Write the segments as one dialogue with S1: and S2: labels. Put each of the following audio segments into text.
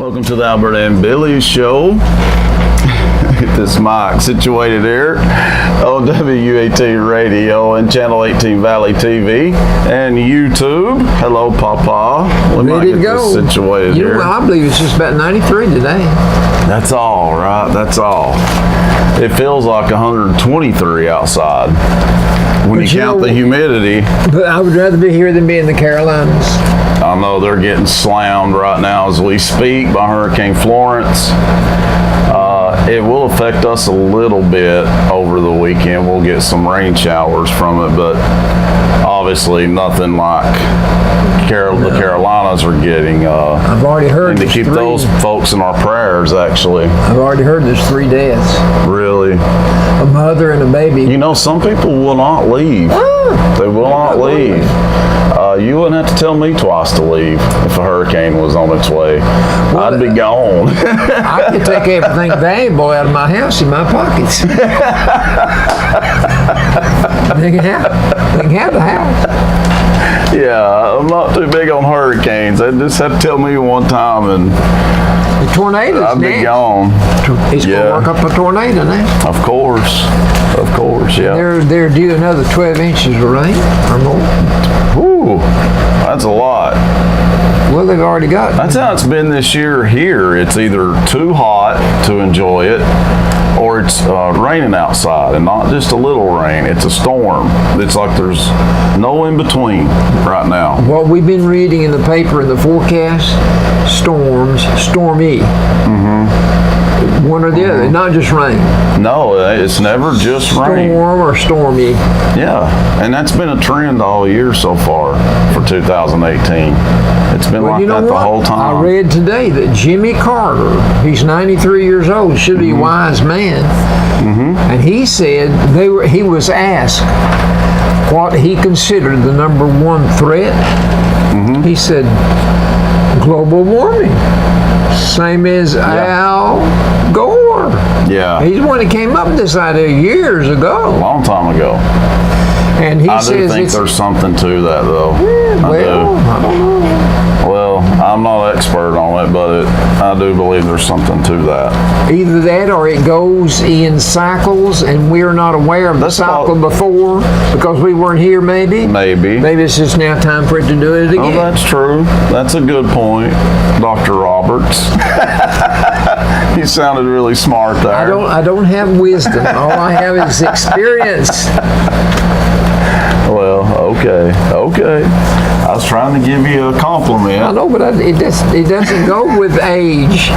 S1: Welcome to the Albert and Billy Show. Get this mic situated here on WUAT Radio and Channel 18 ValleyTV and YouTube. Hello, Papa. We
S2: Ready to go.
S1: This situated here.
S2: I believe it's just about 93 today.
S1: That's all, right? That's all. It feels like 123 outside when you count the humidity.
S2: But I would rather be here than be in the Carolinas.
S1: I know they're getting slammed right now as we speak by Hurricane Florence. It will affect us a little bit over the weekend. We'll get some rain showers from it, but obviously nothing like the Carolinas are getting.
S2: I've already heard.
S1: And to keep those folks in our prayers, actually.
S2: I've already heard there's 3 deaths.
S1: Really?
S2: A mother and a baby.
S1: You know, some people will not leave. They will not leave. You wouldn't have to tell me twice to leave if a hurricane was on its way. Well, I'd be gone.
S2: I could take everything valuable out of my house in my pockets. They can have the house.
S1: Yeah, I'm not too big on hurricanes. They just had to tell me one time and
S2: the tornadoes
S1: I'd be gone.
S2: He's going to work up a tornado now.
S1: Of course, yeah.
S2: They're due another 12 inches of rain or more.
S1: Ooh, that's a lot.
S2: Well, they've already got.
S1: That's how it's been this year here. It's either too hot to enjoy it, or it's raining outside, and not just a little rain. It's a storm. It's like there's no in between right now.
S2: What we've been reading in the paper in the forecast, stormy. One or the other, not just rain.
S1: No, it's never just rain.
S2: Storm or stormy.
S1: Yeah, and that's been a trend all year so far for 2018. It's been like that the whole time.
S2: I read today that Jimmy Carter, he's 93 years old, should be a wise man, and he said he was asked what he considered the number one threat. He said, global warming. Same as Al Gore.
S1: Yeah.
S2: He's the one that came up with this idea years ago.
S1: A long time ago.
S2: And he
S1: I
S2: says
S1: do think there's something to that, though.
S2: Yeah, I don't know.
S1: Well, I'm not an expert on it, but I do believe there's something to that.
S2: Either that or it goes in cycles and we're not aware of the cycle before because we weren't here maybe. Maybe it's just now time for it to do it again.
S1: Oh, that's true. That's a good point, Dr. Roberts. You sounded really smart there.
S2: I don't have wisdom. All I have is experience.
S1: Well, okay. I was trying to give you a compliment.
S2: I know, but it doesn't go with age.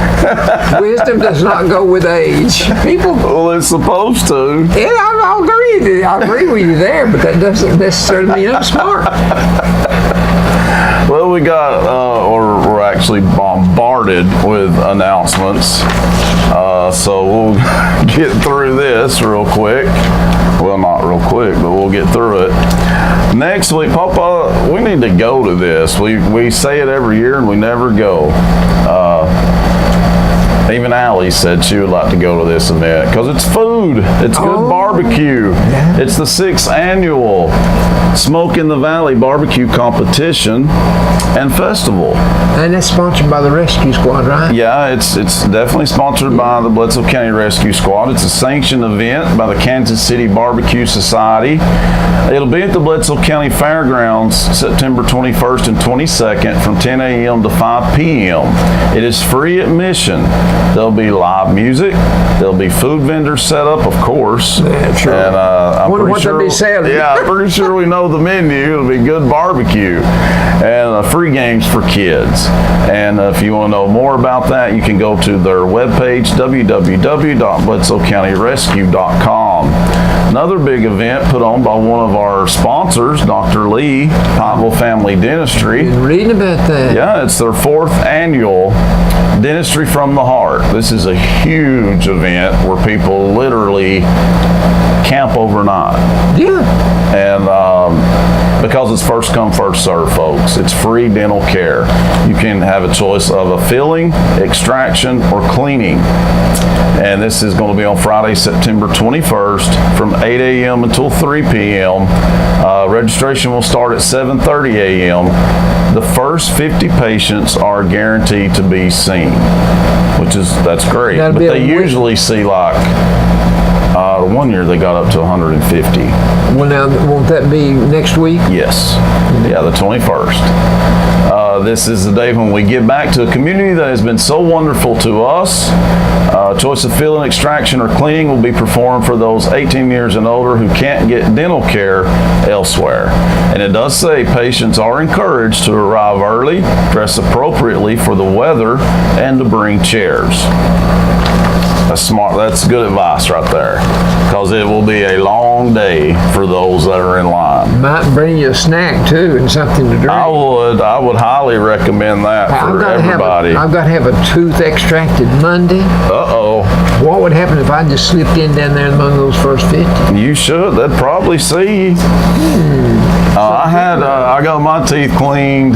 S2: Wisdom does not go with age. People.
S1: Well, it's supposed to.
S2: Yeah, I'll agree with you. I agree with you there, but that doesn't necessarily mean I'm smart.
S1: Well, we got, we're actually bombarded with announcements. So we'll get through this real quick. Well, not real quick, but we'll get through it. Next week, Papa, we need to go to this. We say it every year and we never go. Even Allie said she would like to go to this event because it's food. It's good barbecue.
S2: Yeah.
S1: It's the 6th annual Smoke in the Valley Barbecue Competition and Festival.
S2: And that's sponsored by the Rescue Squad, right?
S1: Yeah, it's definitely sponsored by the Bledsoe County Rescue Squad. It's a sanctioned event by the Kansas City Barbecue Society. It'll be at the Bledsoe County Fairgrounds September 21st and 22nd from 10 a.m. to 5 p.m. It is free admission. There'll be live music. There'll be food vendors set up, of course.
S2: Yeah, true.
S1: And I'm pretty sure.
S2: Yeah,
S1: I'm pretty sure we know the menu. It'll be good barbecue and free games for kids. And if you want to know more about that, you can go to their webpage, www.bledsoecountyrescue.com. Another big event put on by one of our sponsors, Dr. Lee, Pikeville Family Dentistry.
S2: Been reading about that.
S1: Yeah, it's their 4th annual Dentistry from the Heart. This is a huge event where people literally camp overnight.
S2: Yeah.
S1: And because it's first come, first serve, folks. It's free dental care. You can have a choice of a filling, extraction, or cleaning. And this is going to be on Friday, September 21st from 8 a.m. until 3 p.m. Registration will start at 7:30 a.m. The first 50 patients are guaranteed to be seen, that's great.
S2: That'll
S1: But
S2: be a
S1: they
S2: week.
S1: usually see like, one year they got up to 150.
S2: Well, now, won't that be next week?
S1: Yes. Yeah, the 21st. This is the day when we give back to a community that has been so wonderful to us. Choice of field and extraction or cleaning will be performed for those 18 years and older who can't get dental care elsewhere. And it does say patients are encouraged to arrive early, dress appropriately for the weather, and to bring chairs. That's smart. That's good advice right there, because it will be a long day for those that are in line.
S2: Might bring you a snack too and something to drink.
S1: I would highly recommend that for everybody.
S2: I've got to have a tooth extracted Monday.
S1: Uh-oh.
S2: What would happen if I just slipped in down there among those first 50?
S1: You should. They'd probably see you. I got my teeth cleaned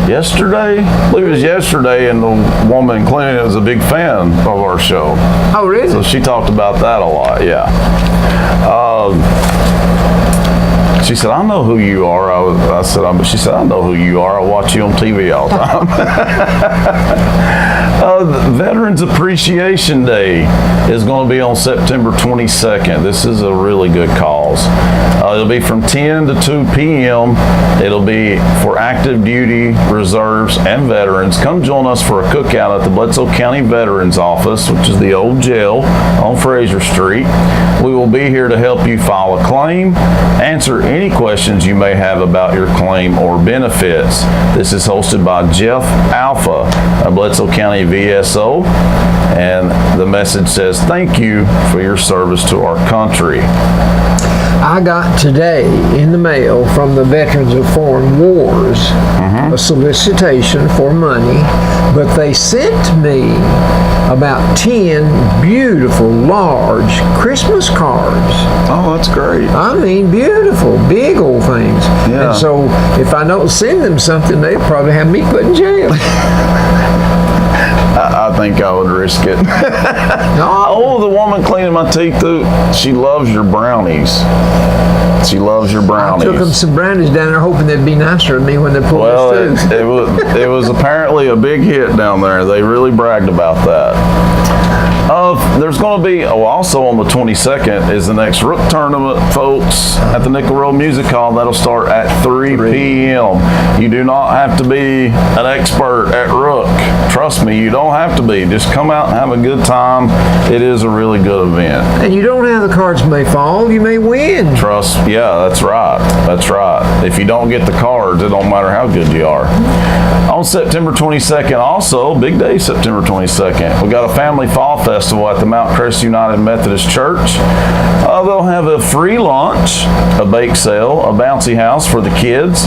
S1: yesterday. I believe it was yesterday, and the woman cleaning it was a big fan of our show.
S2: Oh, really?
S1: So she talked about that a lot, yeah. She said, I know who you are. She said, I know who you are. I watch you on TV all the time. Veterans Appreciation Day is going to be on September 22nd. This is a really good cause. It'll be from 10 to 2 p.m. It'll be for active duty, reserves, and veterans. Come join us for a cookout at the Bledsoe County Veterans Office, which is the old jail on Fraser Street. We will be here to help you file a claim, answer any questions you may have about your claim or benefits. This is hosted by Jeff Alpha, a Bledsoe County VSO, and the message says, thank you for your service to our country.
S2: I got today in the mail from the Veterans of Foreign Wars a solicitation for money, but they sent me about 10 beautiful, large Christmas cards.
S1: Oh, that's great.
S2: I mean, beautiful, big old things.
S1: Yeah.
S2: And so if I don't send them something, they'll probably have me put in jail.
S1: I think I would risk it. Oh, the woman cleaning my teeth, she loves your brownies. She loves your brownies.
S2: I took them some brownies down there hoping they'd be nicer to me when they pulled us through.
S1: it was apparently a big hit down there. They really bragged about that. There's going to be, also on the 22nd is the next Rook tournament, folks, at the Nickel Road Music Hall. That'll start at 3 p.m. You do not have to be an expert at Rook. Trust me, you don't have to be. Just come out and have a good time. It is a really good event.
S2: And you don't have the cards may fall, you may win.
S1: Yeah, that's right. That's right. If you don't get the cards, it don't matter how good you are. On September 22nd, also, big day, September 22nd, we got a family fall festival at the Mount Crest United Methodist Church. They'll have a free lunch, a bake sale, a bouncy house for the kids.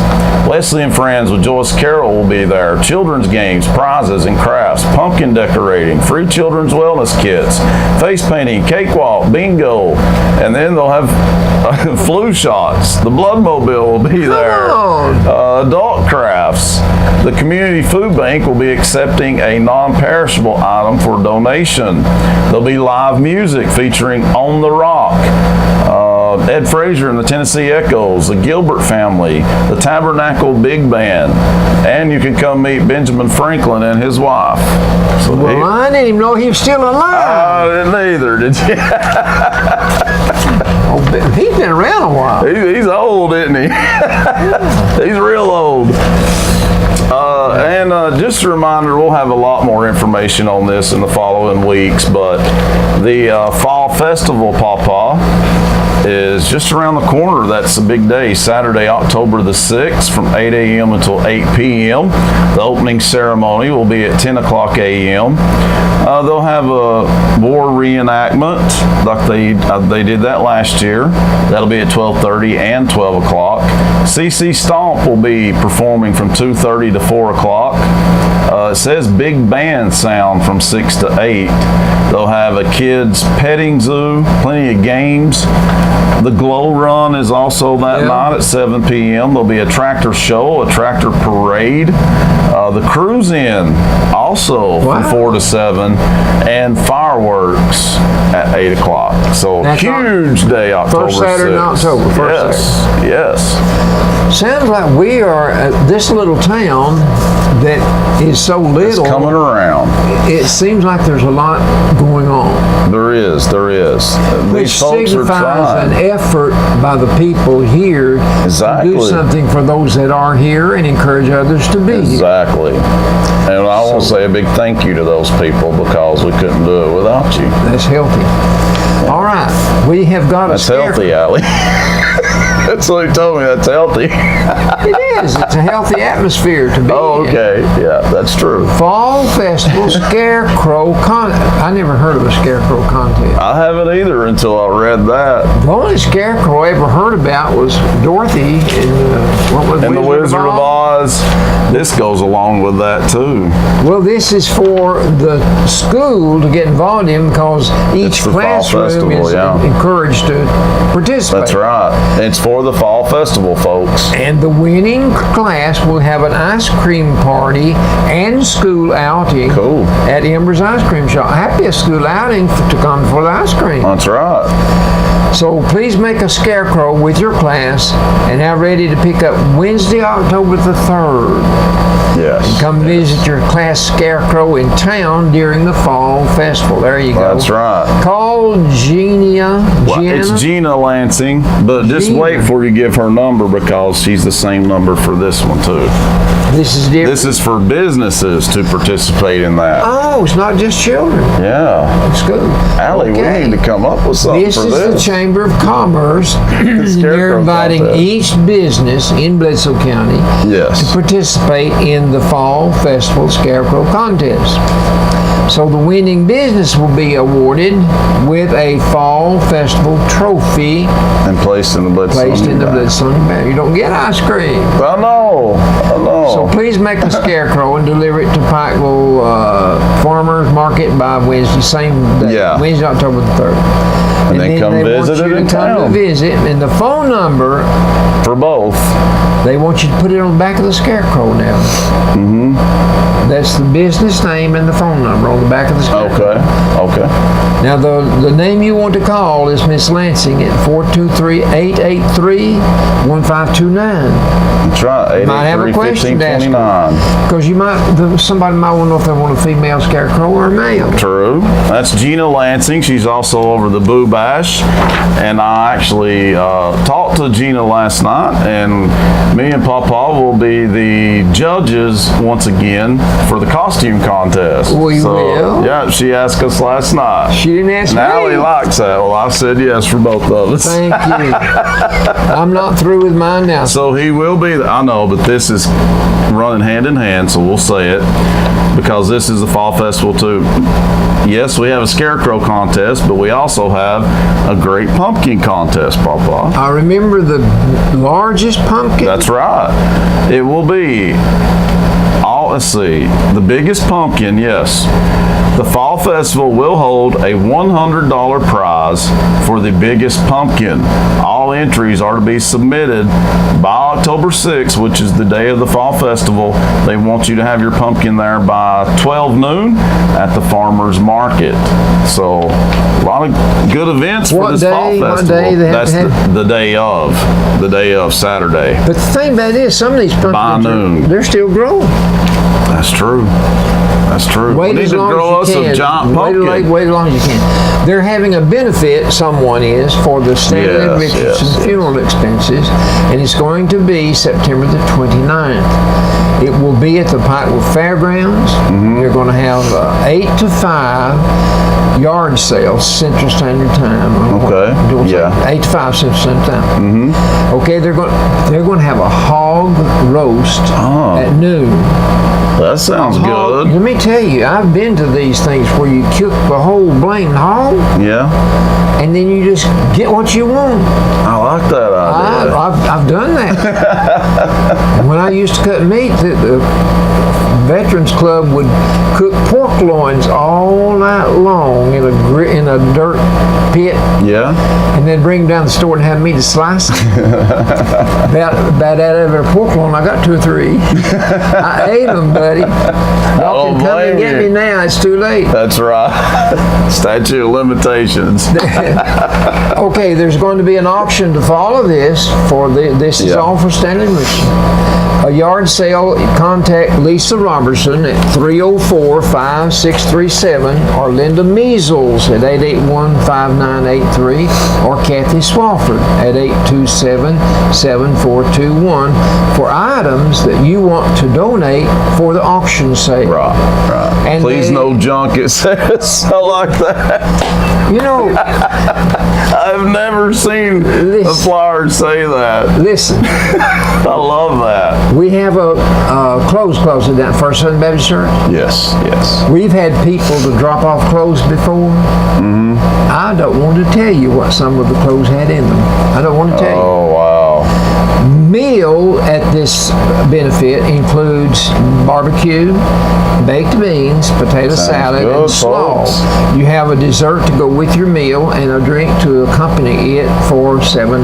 S1: Leslie and Friends with Joyce Carroll will be there. Children's games, prizes and crafts, pumpkin decorating, free children's wellness kits, face painting, cakewalk, bingo, and then they'll have flu shots. The Blood Mobile will be there. Adult crafts. The Community Food Bank will be accepting a non-perishable item for donation. There'll be live music featuring On the Rock, Ed Frazier and the Tennessee Echoes, the Gilbert Family, the Tabernacle Big Band, and you can come meet Benjamin Franklin and his wife. So
S2: Well, I didn't even know he was still alive.
S1: I didn't either, did you?
S2: He's been around a while.
S1: He's old, isn't he? He's real old. And just a reminder, we'll have a lot more information on this in the following weeks, but the Fall Festival Pawpaw is just around the corner. That's a big day, Saturday, October the 6th from 8 a.m. until 8 p.m. The opening ceremony will be at 10 o'clock a.m. They'll have a war reenactment like they did that last year. That'll be at 12:30 and 12 o'clock. CC Stomp will be performing from 2:30 to 4 o'clock. It says big band sound from 6 to 8. They'll have a kids petting zoo, plenty of games. The Glow Run is also that night at 7 p.m. There'll be a tractor show, a tractor parade. The Cruise In also from 4 to 7, and fireworks at 8 o'clock. So
S2: That's
S1: huge day, October 6th.
S2: First Saturday in October.
S1: Yes.
S2: Sounds like we are this little town that is so
S1: It's
S2: little.
S1: coming around.
S2: It seems like there's a lot going on,
S1: There is.
S2: which
S1: These folks are
S2: signifies an
S1: trying.
S2: effort by the people here to
S1: Exactly.
S2: do something for those that are here and encourage others to be here.
S1: Exactly. And I want to say a big thank you to those people because we couldn't do it without you.
S2: That's healthy. All right, we have got
S1: That's
S2: a
S1: healthy, Allie. That's what he told me. That's healthy.
S2: It is. It's a healthy atmosphere to be
S1: Oh,
S2: in.
S1: okay. Yeah, that's true.
S2: Fall Festival Scarecrow I never heard of a scarecrow contest.
S1: I haven't either until I read that.
S2: The only scarecrow I ever heard about was Dorothy in
S1: And the Wizard of Oz. This goes along with that too.
S2: Well, this is for the school to get involved in because each
S1: It's the Fall
S2: classroom
S1: Festival,
S2: is
S1: yeah.
S2: encouraged to participate.
S1: That's right. It's for the Fall Festival, folks.
S2: And the winning class will have an ice cream party and school outing
S1: Cool.
S2: at Ember's Ice Cream Shop. Happy a school outing to come for the ice cream.
S1: That's right.
S2: So please make a scarecrow with your class and have ready to pick up Wednesday, October the 3rd.
S1: Yes.
S2: Come visit your class scarecrow in town during the Fall Festival. There you go.
S1: That's right.
S2: Call Gina.
S1: It's Gina Lansing, but just
S2: Gina.
S1: wait before you give her number because she's the same number for this one too.
S2: This is different.
S1: This is for businesses to participate in that.
S2: Oh, it's not just children.
S1: Yeah.
S2: It's good.
S1: Allie,
S2: Okay.
S1: we need to come up with something
S2: This
S1: for
S2: is the
S1: this.
S2: Chamber of Commerce. They're
S1: Scarecrow
S2: inviting
S1: contest.
S2: each business in Bledsoe County
S1: Yes.
S2: to participate in the Fall Festival Scarecrow Contest. So the winning business will be awarded with a Fall Festival trophy
S1: And placed in the Bledsoe.
S2: placed in the
S1: bag.
S2: Bledsoe bag. You don't get ice cream.
S1: I know.
S2: So please make a scarecrow and deliver it to Pikeville Farmers Market by Wednesday, same day,
S1: Yeah.
S2: Wednesday, October the 3rd.
S1: And then come
S2: they
S1: visit
S2: want you
S1: it in
S2: to come to
S1: town.
S2: visit, and the phone number,
S1: For both.
S2: they want you to put it on the back of the scarecrow now. Mm-hmm. That's the business name and the phone number on the back of the scarecrow.
S1: Okay.
S2: Now, the name you want to call is Miss Lansing at 423-883-1529.
S1: That's right.
S2: Might have a question to ask
S1: 883-1529.
S2: Because somebody might want to know if they want a female scarecrow or a male.
S1: True. That's Gina Lansing. She's also over the Boo Bash. And I actually talked to Gina last night, and me and Papa will be the judges once again for the costume contest.
S2: We will?
S1: Yeah, she asked us last night.
S2: She didn't ask
S1: And Allie
S2: me.
S1: likes that. Well, I said yes for both of us.
S2: Thank you. I'm not through with mine now.
S1: So he will be, I know, but this is running hand in hand, so we'll say it, because this is the Fall Festival too. Yes, we have a scarecrow contest, but we also have a great pumpkin contest, Papa.
S2: I remember the largest pumpkin.
S1: That's right. It will be, let's see, the biggest pumpkin, yes. The Fall Festival will hold a $100 prize for the biggest pumpkin. All entries are to be submitted by October 6th, which is the day of the Fall Festival. They want you to have your pumpkin there by 12 noon at the farmer's market. So, a lot of good events for
S2: What
S1: this Fall
S2: day-
S1: Festival.
S2: what day they have
S1: That's
S2: to have?
S1: the day of Saturday.
S2: But the thing about it is, some of these
S1: By
S2: pumpkins,
S1: noon.
S2: they're still growing.
S1: That's true. That's true.
S2: Wait
S1: we need
S2: as
S1: to
S2: long
S1: grow
S2: as
S1: us
S2: you
S1: a
S2: can.
S1: giant
S2: Wait
S1: pumpkin.
S2: as long as you can. They're having a benefit, someone is, for the Stanley
S1: Yes,
S2: Richardson
S1: yes.
S2: funeral expenses, and it's going to be September the 29th. It will be at the Pikeville Fairgrounds.
S1: Mm-hmm.
S2: They're going to have 8 to 5 yard sales, Central Standard Time.
S1: Okay, yeah.
S2: 8 to 5 Central Standard Time. Mm-hmm. Okay, they're going to have a hog roast at noon.
S1: That sounds good.
S2: Let me tell you, I've been to these things where you cook the whole blamed hog,
S1: Yeah,
S2: and then you just get what you want.
S1: I like that idea.
S2: I've done that. When I used to cut meat, the Veterans Club would cook pork loins all night long in a dirt pit,
S1: Yeah.
S2: and then bring them down to the store and have me to slice them. about out of every pork loin, I got 2 or 3. I ate them, buddy. Y'all can come and get me now. It's too late.
S1: That's right. Statute of limitations.
S2: Okay, there's going to be an auction to follow this. This is all for Stanley Mission. A yard sale, contact Lisa Robertson at 304-5637 or Linda Measles at 881-5983 or Kathy Swafford at 827-7421 for items that you want to donate for the auction sale.
S1: Right.
S2: And
S1: Please no junk, it says. I like that.
S2: You know,
S1: I've never seen a flyer say that.
S2: listen,
S1: I love that.
S2: we have a clothes closet down at First Southern Baptist Church.
S1: Yes.
S2: We've had people to drop off clothes before. I don't want to tell you what some of the clothes had in them. I don't want to tell you.
S1: Oh, wow.
S2: Meal at this benefit includes barbecue, baked beans, potato salad,
S1: good,
S2: and slaw.
S1: folks.
S2: You have a dessert to go with your meal and a drink to accompany it for $7.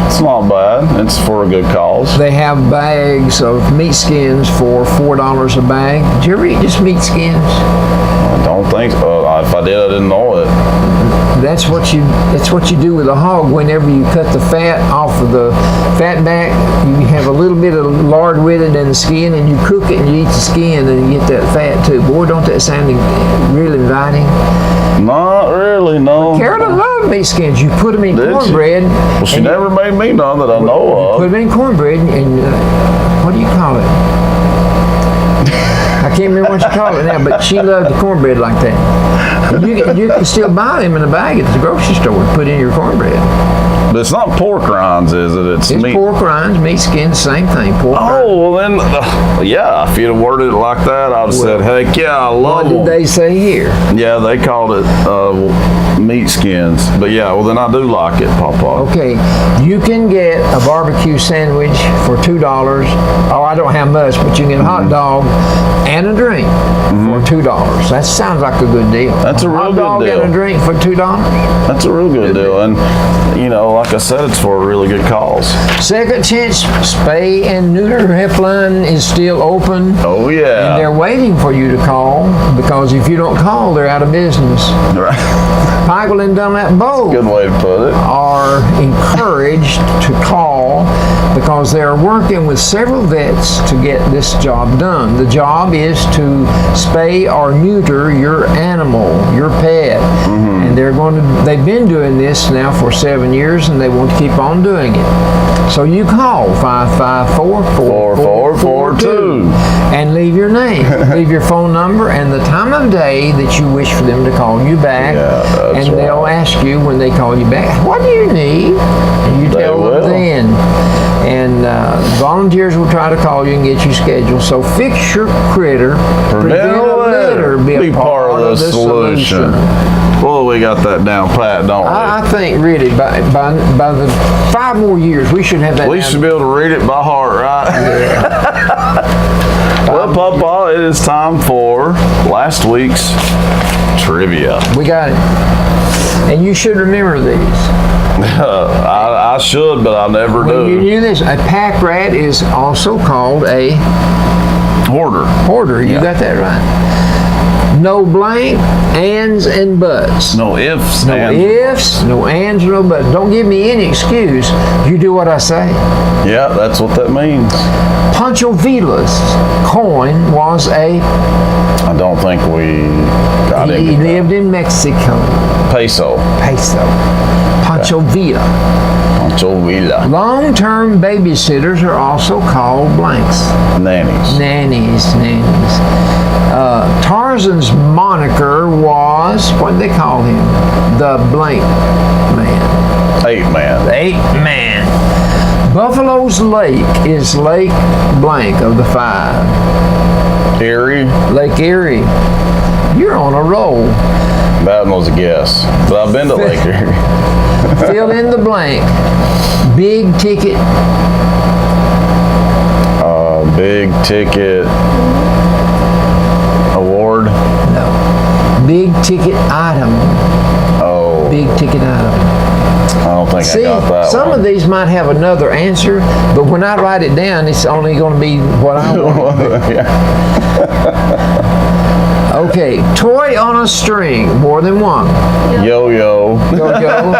S1: It's not bad. It's for a good cause.
S2: They have bags of meat skins for $4 a bag. Did you ever eat just meat skins?
S1: I don't think so. If I did, I didn't know it.
S2: That's what you do with a hog. Whenever you cut the fat off of the fat back, you have a little bit of lard with it and the skin, and you cook it and you eat the skin and you get that fat too. Boy, don't that sound really inviting?
S1: Not really, no.
S2: Carolyn loved meat skins. You put them in
S1: Did she?
S2: cornbread.
S1: Well, she never made me none that I know
S2: Put
S1: of.
S2: them in cornbread and what do you call it? I can't remember what you call it now, but she loved the cornbread like that. And you can still buy them in a bag at the grocery store and put in your cornbread.
S1: But it's not pork rinds, is it? It's meat.
S2: Pork rinds, meat skins, same thing. Pork rinds.
S1: Oh, well then, yeah, if you'd have worded it like that, I'd have said, heck yeah, I love
S2: What did
S1: them.
S2: they say here?
S1: Yeah, they called it meat skins. But yeah, well then I do like it, Papa.
S2: Okay, you can get a barbecue sandwich for $2. Oh, I don't have much, but you can get a hot dog and a drink for $2. That sounds like a good deal.
S1: That's a real
S2: hot dog
S1: good deal.
S2: and a drink for $2.
S1: That's a real good deal. And, you know, like I said, it's for a really good cause.
S2: Second Chance Spay and Neuter Helpline is still open.
S1: Oh, yeah.
S2: And they're waiting for you to call, because if you don't call, they're out of business.
S1: Right.
S2: Pikeville and Dunlap both
S1: Good way to put it.
S2: are encouraged to call because they're working with several vets to get this job done. The job is to spay or neuter your animal, your pet. And they've been doing this now for 7 years, and they want to keep on doing it. So you call 554-4442 and leave your name, leave your phone number, and the time of day that you wish for them to call you back.
S1: Yeah, that's
S2: and they'll
S1: right.
S2: ask you when they call you back, what do you need? And you
S1: They
S2: tell
S1: will.
S2: them then. And volunteers will try to call you and get you scheduled. So fix your critter, prevent a litter, be a part of the solution.
S1: Well, we got that down pat, don't we?
S2: I think really by the 5 more years we should have that.
S1: We
S2: down.
S1: should be able to read it by heart, right? Well, Papa, it is time for last week's trivia.
S2: We got it. And you should remember these.
S1: I should, but I never
S2: Well, you
S1: do.
S2: knew this. A pack rat is also called a
S1: Hoarder.
S2: hoarder. You
S1: Yeah.
S2: got that right. No blank, ands, and buts.
S1: No ifs.
S2: No
S1: and-
S2: ifs, no ands, no buts. Don't give me any excuse. You do what I say.
S1: Yeah, that's what that means.
S2: Pancho Villa's coin was a.
S1: I don't think we got
S2: He
S1: any
S2: lived in Mexico.
S1: peso.
S2: Peso. Pancho Villa.
S1: Pancho Villa.
S2: Long-term babysitters are also called blanks.
S1: Nannies.
S2: Nannies. Tarzan's moniker was, what did they call him? The blank man.
S1: 8-man.
S2: The 8-man. Buffalo's Lake is Lake blank of the 5.
S1: Erie.
S2: Lake Erie. You're on a roll.
S1: That one was a guess. But I've been to Lake Erie.
S2: Fill in the blank. Big ticket.
S1: Big ticket.
S2: big ticket item.
S1: Oh,
S2: Big ticket item.
S1: I don't think
S2: See,
S1: I got that
S2: some
S1: one.
S2: of these might have another answer, but when I write it down, it's only going to be what I want.
S1: Yeah.
S2: Okay, toy on a string, more than one.
S1: Yo-yo.
S2: Yo-yo,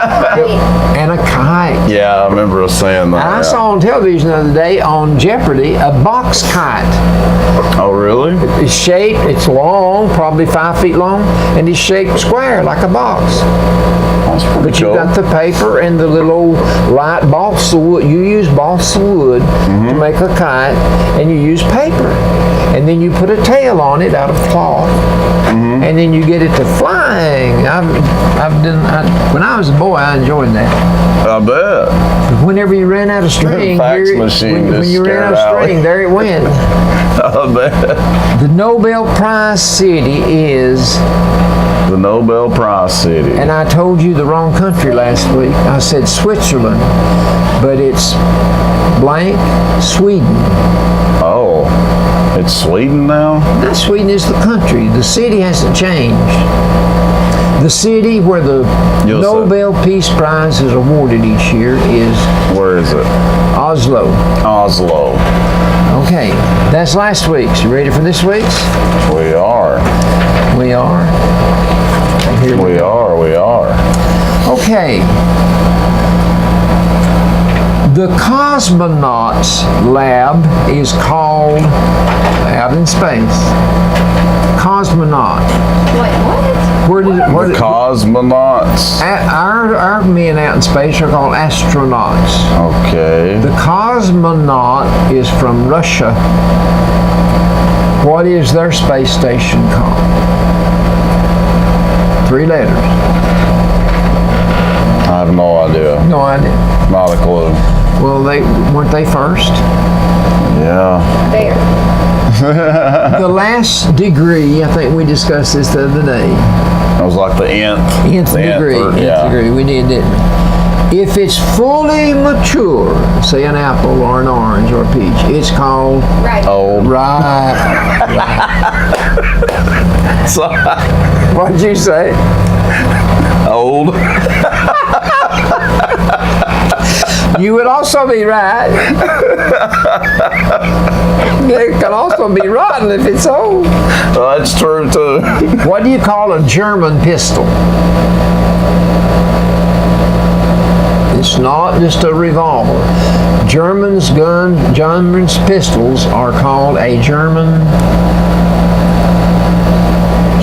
S2: and a kite.
S1: Yeah, I remember us saying that.
S2: I saw on television the other day on Jeopardy a box kite.
S1: Oh, really?
S2: It's shaped, it's long, probably 5 feet long, and it's shaped square like a box.
S1: That's pretty
S2: But
S1: cool.
S2: you got the paper and the little light balsa wood. You use balsa wood to make a kite, and you use paper. And then you put a tail on it out of cloth, and then you get it to flying. When I was a boy, I enjoyed that.
S1: I bet.
S2: Whenever you ran out of string,
S1: Fax
S2: here-
S1: machine
S2: when
S1: just
S2: you ran out of
S1: scared
S2: string, there it went.
S1: I bet.
S2: The Nobel Prize city is,
S1: The Nobel Prize city.
S2: and I told you the wrong country last week. I said Switzerland, but it's blank Sweden.
S1: Oh, it's Sweden now?
S2: Not Sweden is the country. The city hasn't changed. The city where the
S1: You'll say.
S2: Nobel Peace Prize is awarded each year is
S1: Where is it?
S2: Oslo.
S1: Oslo.
S2: Okay, that's last week's. You ready for this week's?
S1: We are.
S2: We are. Here we
S1: We
S2: go.
S1: are. We are.
S2: Okay. The cosmonauts lab is called, out in space, cosmonaut.
S3: Wait, what?
S2: Where did
S1: Cosmonauts.
S2: our men out in space are called astronauts.
S1: Okay.
S2: The cosmonaut is from Russia. What is their space station called? 3 letters.
S1: I have no idea.
S2: No idea.
S1: Not a clue.
S2: Well, weren't they first?
S1: Yeah.
S3: There.
S2: The last degree, I think we discussed this the other day.
S1: It was like the nth.
S2: Nth
S1: the
S2: degree.
S1: for- yeah.
S2: Nth degree. We did, didn't we? If it's fully mature, say an apple or an orange or a peach, it's called
S3: Right.
S1: Old.
S2: right.
S1: So,
S2: What'd you say?
S1: old.
S2: You would also be right. It can also be rotten if it's old.
S1: That's true too.
S2: What do you call a German pistol? It's not just a revolver. Germans' pistols are called a German.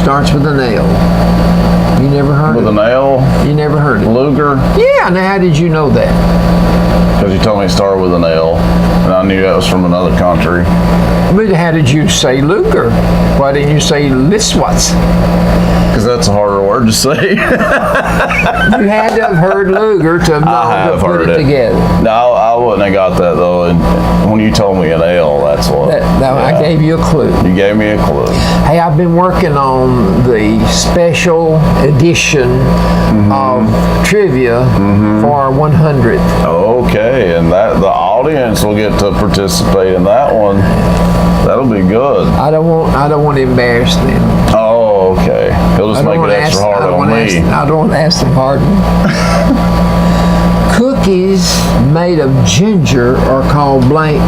S2: Starts with a nail. You never heard
S1: With a
S2: of it?
S1: nail.
S2: You never heard of it?
S1: Luger.
S2: Yeah, now how did you know that?
S1: Because you told me it started with an L. And I knew that was from another country.
S2: But how did you say Luger? Why didn't you say Liswatz?
S1: Because that's a harder word to say.
S2: You had to have heard Luger to have known
S1: I have
S2: to put
S1: heard
S2: it
S1: it.
S2: together.
S1: No, I wouldn't have got that though. And when you told me an L, that's what.
S2: I
S1: yeah.
S2: gave you a clue.
S1: You gave me a clue.
S2: Hey, I've been working on the special edition of trivia for 100th.
S1: Okay, and that the audience will get to participate in that one. That'll be good.
S2: I don't want to embarrass them.
S1: Oh, okay. He'll just make it extra hard on me.
S2: I don't want to ask them hard. Cookies made of ginger are called blank.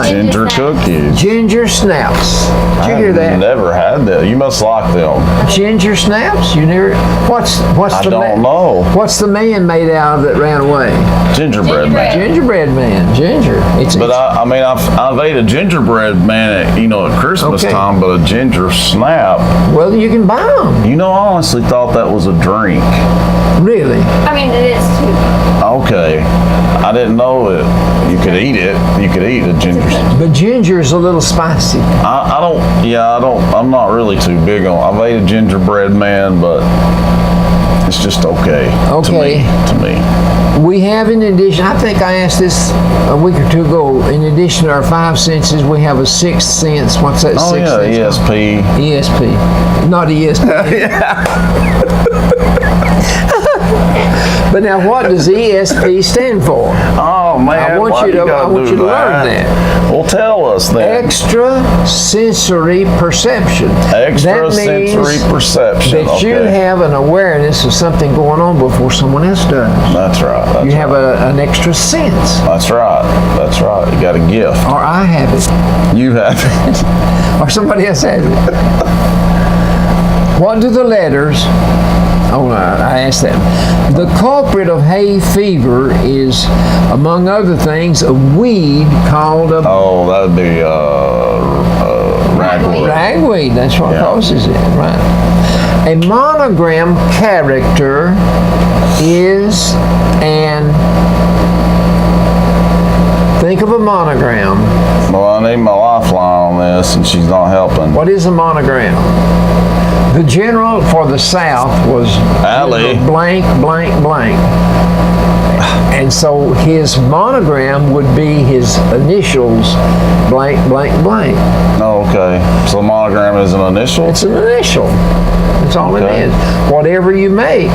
S1: Ginger cookies.
S2: Ginger snaps. Did you hear that?
S1: Never had that. You must like them.
S2: Ginger snaps? You never? What's
S1: I
S2: the
S1: don't know.
S2: What's the man made out of that ran away?
S1: Gingerbread man.
S2: Gingerbread man. Ginger.
S1: But I mean, I've ate a gingerbread man at Christmas
S2: Okay.
S1: time, but a ginger snap.
S2: Well, you can buy them.
S1: You know, I honestly thought that was a drink.
S2: Really?
S3: I mean, it is too.
S1: Okay. I didn't know it. You could eat it. You could eat a ginger.
S2: But ginger is a little spicy.
S1: I'm not really too big on. I've ate a gingerbread man, but it's just okay.
S2: Okay.
S1: To me.
S2: We have, in addition, I think I asked this a week or two ago, in addition to our 5 senses, we have a 6th sense. What's that
S1: Oh
S2: sixth
S1: yeah,
S2: sense?
S1: ESP.
S2: ESP. Not ESP. But now, what does ESP stand for?
S1: Oh man,
S2: I want
S1: why
S2: you to. I
S1: gotta
S2: want
S1: do
S2: you to learn that.
S1: Well, tell us then.
S2: Extrasensory perception. That
S1: Extrasensory
S2: means
S1: perception.
S2: that you
S1: okay.
S2: have an awareness of something going on before someone else does.
S1: That's right. That's
S2: You have
S1: right.
S2: an extra sense,
S1: That's right. That's right. You got a gift.
S2: or I have it,
S1: You have it.
S2: or somebody else has it. What do the letters? Oh, I asked that. The culprit of hay fever is, among other things, a weed called a
S1: Oh, that'd be ragweed.
S2: ragweed. That's what
S1: Yeah.
S2: causes it, right? A monogram character is an. Think of a monogram.
S1: Well, I need my lifeline on this, and she's not helping.
S2: What is a monogram? The general for the South was
S1: Allie.
S2: blank, blank, blank. And so his monogram would be his initials, blank, blank, blank.
S1: Oh, okay. So monogram is an initial?
S2: It's an initial. That's all
S1: Okay.
S2: it is. Whatever you make.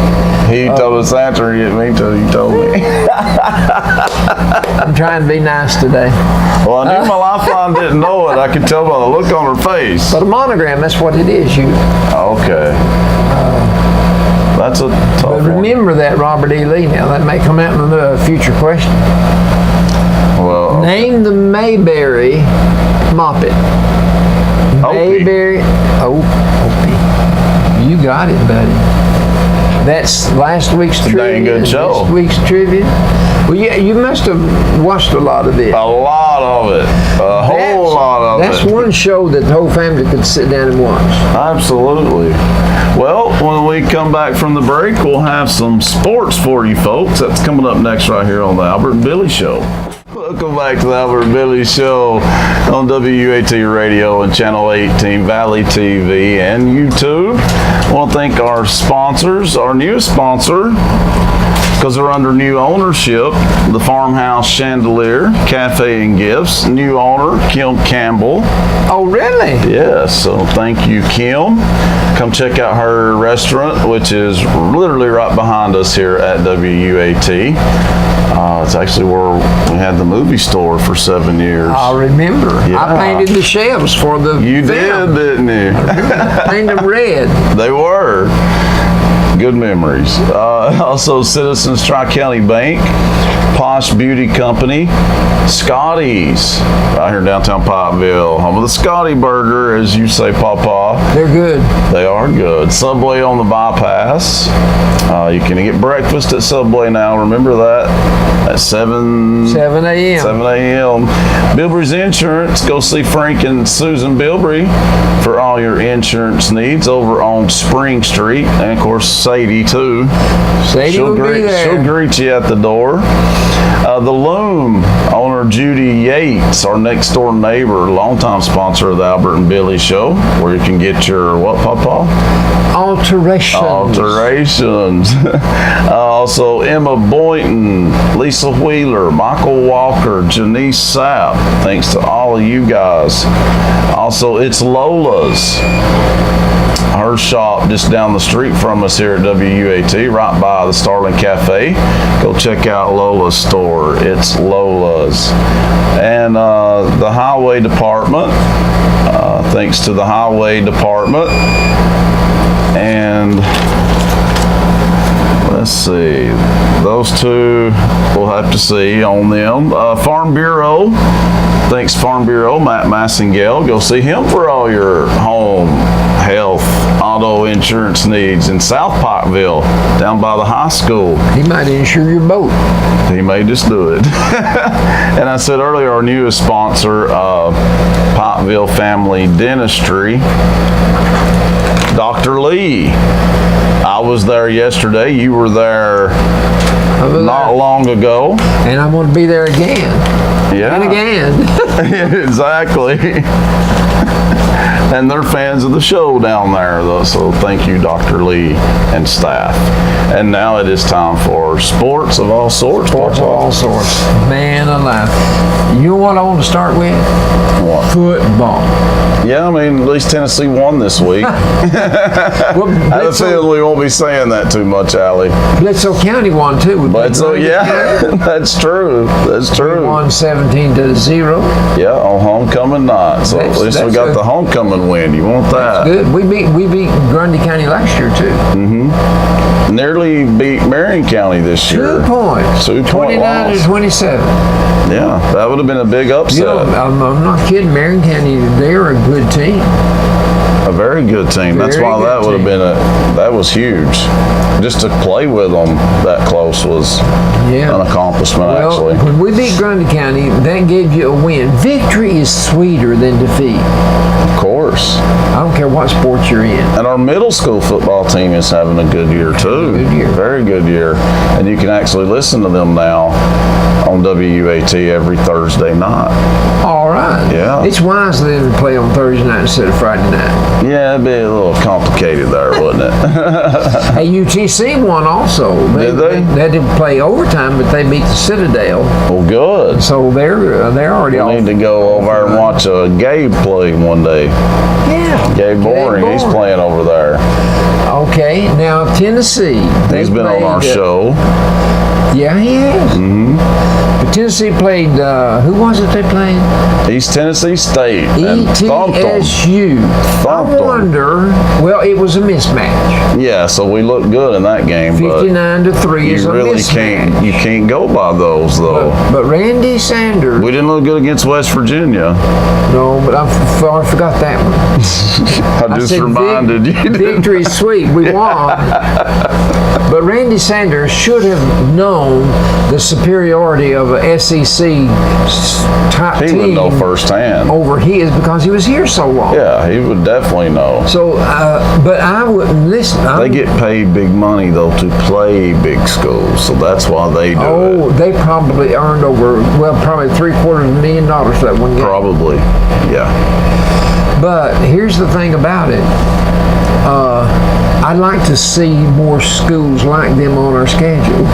S1: He told us after you me too. You told me.
S2: I'm trying to be nice today.
S1: Well, I knew my lifeline didn't know it. I could tell by the look on her face.
S2: But a monogram, that's what it is.
S1: Okay. That's a tough
S2: But
S1: one.
S2: remember that, Robert E. Lee. Now, that may come out in a future question.
S1: Well,
S2: Name the Mayberry Moppet.
S1: Opie.
S2: Mayberry. Oh, Opie. You got it, buddy. That's last week's
S1: a
S2: trivia.
S1: dang good show.
S2: This week's trivia. Well, yeah, you must have watched a lot of it.
S1: a lot of it. A whole lot of
S2: That's
S1: it.
S2: one show that the whole family could sit down and watch.
S1: Absolutely. Well, when we come back from the break, we'll have some sports for you folks. That's coming up next right here on the Albert and Billy Show. Welcome back to the Albert and Billy Show on WUAT Radio and Channel 18, Valley TV, and YouTube. I want to thank our sponsors, our newest sponsor, because they're under new ownership, the Farmhouse Chandelier Cafe and Gifts. New owner, Kim Campbell.
S2: Oh, really?
S1: Yes, so thank you, Kim. Come check out her restaurant, which is literally right behind us here at WUAT. It's actually where we had the movie store for 7 years.
S2: I remember.
S1: Yeah.
S2: I painted the shelves for the
S1: You
S2: film.
S1: did, didn't you?
S2: Painted them red.
S1: They were. Good memories. Also, Citizens Tri-County Bank, Posh Beauty Company, Scotty's, right here in downtown Pikeville, home of the Scotty Burger, as you say, Papa.
S2: They're good.
S1: They are good. Subway on the bypass. You can get breakfast at Subway now. Remember that at 7
S2: a.m.
S1: 7 a.m. Bilbrey's Insurance. Go see Frank and Susan Bilbrey for all your insurance needs over on Spring Street. And of course, Sadie too.
S2: Sadie will be there.
S1: She'll greet you at the door. The Loom, owner Judy Yates, our next door neighbor, longtime sponsor of the Albert and Billy Show, where you can get your what, Papa? Alterations. Also, Emma Boynton, Lisa Wheeler, Michael Walker, Janice Sapp. Thanks to all of you guys. Also, it's Lola's. Her shop just down the street from us here at WUAT, right by the Starling Cafe. Go check out Lola's store. It's Lola's. And the Highway Department. Thanks to the Highway Department. And let's see, those two we'll have to see on them. Farm Bureau, thanks Farm Bureau, Matt Massingale. Go see him for all your home, health, auto insurance needs in South Pikeville, down by the high school.
S2: He might insure your boat.
S1: He may just do it. And I said earlier, our newest sponsor, Pikeville Family Dentistry, Dr. Lee. I was there yesterday. You were there not long ago.
S2: And I'm going to be there again.
S1: Yeah.
S2: And again.
S1: Exactly. And they're fans of the show down there, though, so thank you, Dr. Lee and staff. And now it is time for sports of all sorts.
S2: Sports of all sorts. Man alive. You know what I want to start with?
S1: What?
S2: Football.
S1: Yeah, I mean, at least Tennessee won this week.
S2: Well,
S1: I have a feeling we won't be saying that too much, Allie.
S2: Bledsoe County won too. We played
S1: Bledsoe,
S2: Grundy
S1: yeah,
S2: County.
S1: that's true. That's
S2: We
S1: true.
S2: won 17-0.
S1: Yeah, on homecoming night. So at least we
S2: That's
S1: got
S2: good.
S1: the homecoming win. You want that?
S2: Good. We beat Grundy County last year too.
S1: Nearly beat Marion County this
S2: 2
S1: year.
S2: points.
S1: 2 point
S2: 29-27.
S1: Yeah, that would have been a big upset.
S2: You know, I'm not kidding. Marion County, they're a good team.
S1: A very good team. That's
S2: Very
S1: why
S2: good
S1: that would have
S2: team.
S1: been that was huge. Just to play with them that close was
S2: Yeah.
S1: an accomplishment,
S2: Well,
S1: actually.
S2: when we beat Grundy County, that gave you a win. Victory is sweeter than defeat.
S1: Of course.
S2: I don't care what sport you're in.
S1: And our middle school football team is having a good year too.
S2: Good year.
S1: Very good year. And you can actually listen to them now on WUAT every Thursday night.
S2: All right.
S1: Yeah.
S2: It's wise then to play on Thursday night instead of Friday night.
S1: Yeah, it'd be a little complicated there, wouldn't it?
S2: Hey, UTC won also.
S1: Did they?
S2: They didn't play overtime, but they beat the Citadel.
S1: Well, good.
S2: So they're already
S1: We
S2: off.
S1: need to go over and watch Gabe play one day.
S2: Yeah.
S1: Gabe Boring, he's playing over there.
S2: Okay, now Tennessee.
S1: He's been on our show.
S2: Yeah, he has. Mm-hmm. But Tennessee played, who was it they played?
S1: East Tennessee State. And thumped 'em.
S2: ETSU.
S1: Thumped
S2: I
S1: 'em.
S2: wonder, well, it was a mismatch.
S1: Yeah, so we looked good in that game, but
S2: 59-3 is
S1: you
S2: a
S1: really
S2: mismatch.
S1: you can't go by those though.
S2: But Randy Sanders,
S1: We didn't look good against West Virginia.
S2: no, but I forgot that one.
S1: I just
S2: said
S1: reminded you.
S2: Victory sweet, we won. But Randy Sanders should have known the superiority of a SEC top
S1: He
S2: team
S1: would know firsthand.
S2: over his because he was here so long.
S1: Yeah, he would definitely know.
S2: So, but I wouldn't listen.
S1: They get paid big money though to play big schools, so that's why they do
S2: Oh,
S1: it.
S2: they probably earned over, well, probably $750,000 for that one game.
S1: Probably, yeah.
S2: But here's the thing about it. I'd like to see more schools like them on our schedule.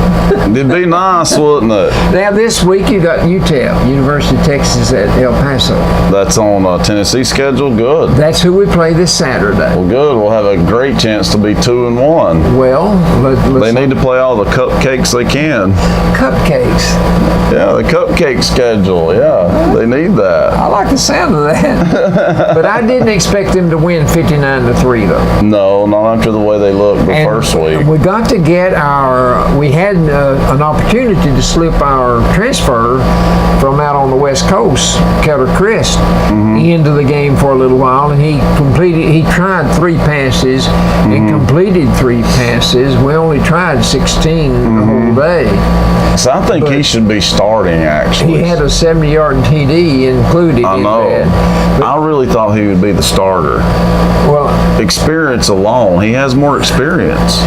S1: It'd be nice, wouldn't it?
S2: Now this week you got UTEP, University of Texas at El Paso.
S1: That's on Tennessee schedule. Good.
S2: That's who we play this Saturday.
S1: Well, good. We'll have a great chance to be 2-1.
S2: Well,
S1: They
S2: let's
S1: need to play all the cupcakes they can.
S2: cupcakes.
S1: Yeah, the cupcake schedule. Yeah, they need that.
S2: I like the sound of that. But I didn't expect them to win 59-3 though.
S1: No, not after the way they looked the first week.
S2: We got to get we had an opportunity to slip our transfer from out on the West Coast, Keller Crest, into the game for a little while, and he tried 3 passes and completed 3 passes. We only tried 16 the whole day.
S1: So I think he should be starting, actually.
S2: He had a 70-yard TD included
S1: I
S2: in
S1: know.
S2: that.
S1: I really thought he would be the starter.
S2: Well,
S1: Experience alone. He has more experience.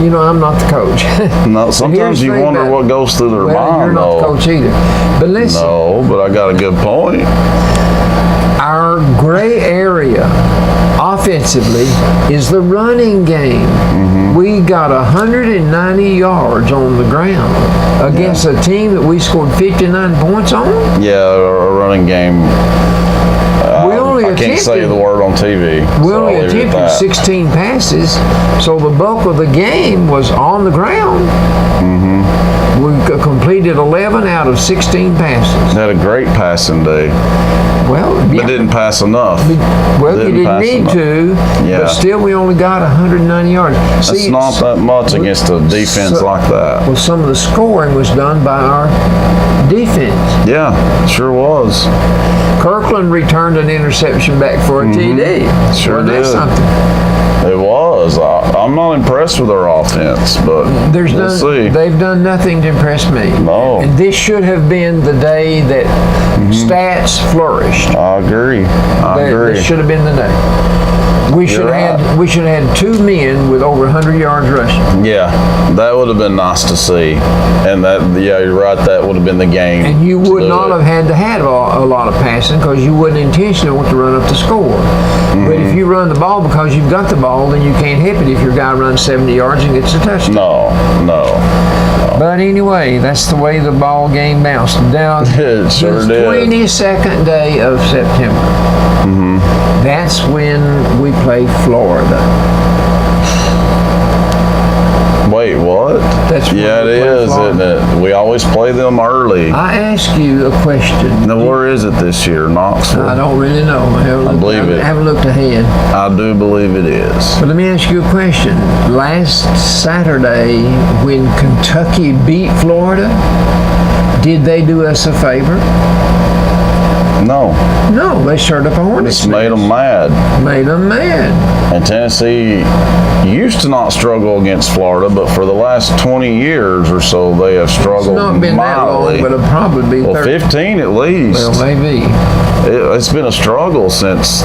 S2: you know, I'm not the coach.
S1: No, sometimes
S2: Here's the
S1: you
S2: thing
S1: wonder
S2: about-
S1: what goes through their
S2: Well,
S1: mind,
S2: you're not
S1: though.
S2: the coach either. But listen,
S1: No, but I got a good point.
S2: our gray area offensively is the running game. We got 190 yards on the ground against a team that we scored 59 points on.
S1: Yeah, a running game.
S2: We only
S1: I can't say
S2: attempted-
S1: the word on TV.
S2: We
S1: so
S2: only
S1: I'll leave it at
S2: attempted
S1: that.
S2: 16 passes, so the bulk of the game was on the ground. We completed 11 out of 16 passes.
S1: Had a great passing day,
S2: Well,
S1: but
S2: yeah.
S1: didn't pass enough.
S2: Well, you didn't
S1: pass
S2: need
S1: enough.
S2: to,
S1: Yeah.
S2: but still we only got 190 yards.
S1: That's not that much against a defense like that.
S2: Well, some of the scoring was done by our defense.
S1: Yeah, sure was.
S2: Kirkland returned an interception back for a TD.
S1: Sure
S2: Wasn't that
S1: did.
S2: something?
S1: It was. I'm not impressed with their offense, but we'll see.
S2: They've done nothing to impress me.
S1: No.
S2: And this should have been the day that stats flourished.
S1: I agree. I agree.
S2: This should have been the day. We should have
S1: right.
S2: had 2 men with over 100 yards rushing.
S1: Yeah, that would have been nice to see. And that, yeah, you're right. That would have been the game.
S2: And you
S1: to
S2: would
S1: do
S2: not
S1: it.
S2: have had to have a lot of passing because you wouldn't intentionally want to run up the score. But if you run the ball because you've got the ball, then you can't help it if your guy runs 70 yards and gets a touchdown.
S1: No.
S2: But anyway, that's the way the ball game bounced. Now,
S1: It sure
S2: the
S1: did.
S2: 22nd day of September. That's when we play Florida.
S1: Wait, what?
S2: That's when
S1: yeah,
S2: we
S1: it
S2: play
S1: is,
S2: Florida.
S1: isn't it? We always play them early.
S2: I ask you a question.
S1: Now, where is it this year? Knoxville?
S2: I don't really know. I
S1: believe it.
S2: haven't looked ahead.
S1: I do believe it is.
S2: But let me ask you a question. Last Saturday, when Kentucky beat Florida, did they do us a favor?
S1: No,
S2: No, they stirred up a hornet's
S1: it's made
S2: nest.
S1: them mad.
S2: Made them mad.
S1: And Tennessee used to not struggle against Florida, but for the last 20 years or so, they have
S2: It's
S1: struggled
S2: not been that
S1: mightily.
S2: long, but it'll probably be
S1: Well,
S2: 30.
S1: 15 at least.
S2: Well, maybe.
S1: It's been a struggle since,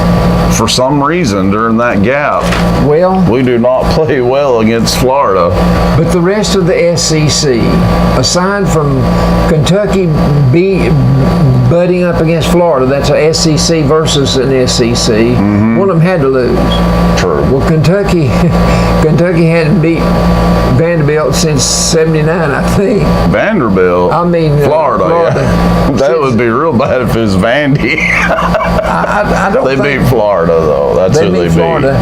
S1: for some reason, during that gap,
S2: Well,
S1: we do not play well against Florida.
S2: but the rest of the SEC, aside from Kentucky butting up against Florida, that's a SEC versus an SEC. One of them had to lose.
S1: True.
S2: Well, Kentucky hadn't beat Vanderbilt since '79, I think.
S1: Vanderbilt.
S2: I mean,
S1: Florida.
S2: Florida.
S1: Yeah. That
S2: Since-
S1: would be real bad if it was Vandy.
S2: I don't
S1: They
S2: think
S1: beat Florida though. That's
S2: they
S1: who they
S2: beat Florida.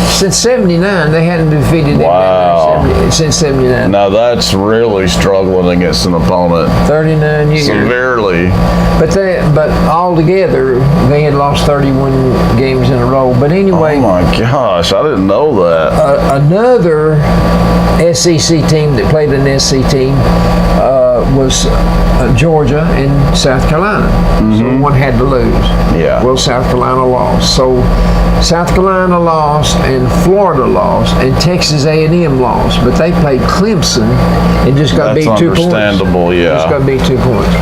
S2: Since '79, they hadn't defeated
S1: Wow.
S2: anybody since '79.
S1: Now that's really struggling against an opponent
S2: 39 years.
S1: severely.
S2: But all together, they had lost 31 games in a row. But anyway,
S1: Oh my gosh, I didn't know that.
S2: another SEC team that played an SEC team was Georgia and South Carolina. So one had to lose.
S1: Yeah.
S2: Well, South Carolina lost. So South Carolina lost, and Florida lost, and Texas A&M lost. But they played Clemson and just got
S1: That's
S2: beat 2 points.
S1: understandable, yeah.
S2: Just got beat 2 points.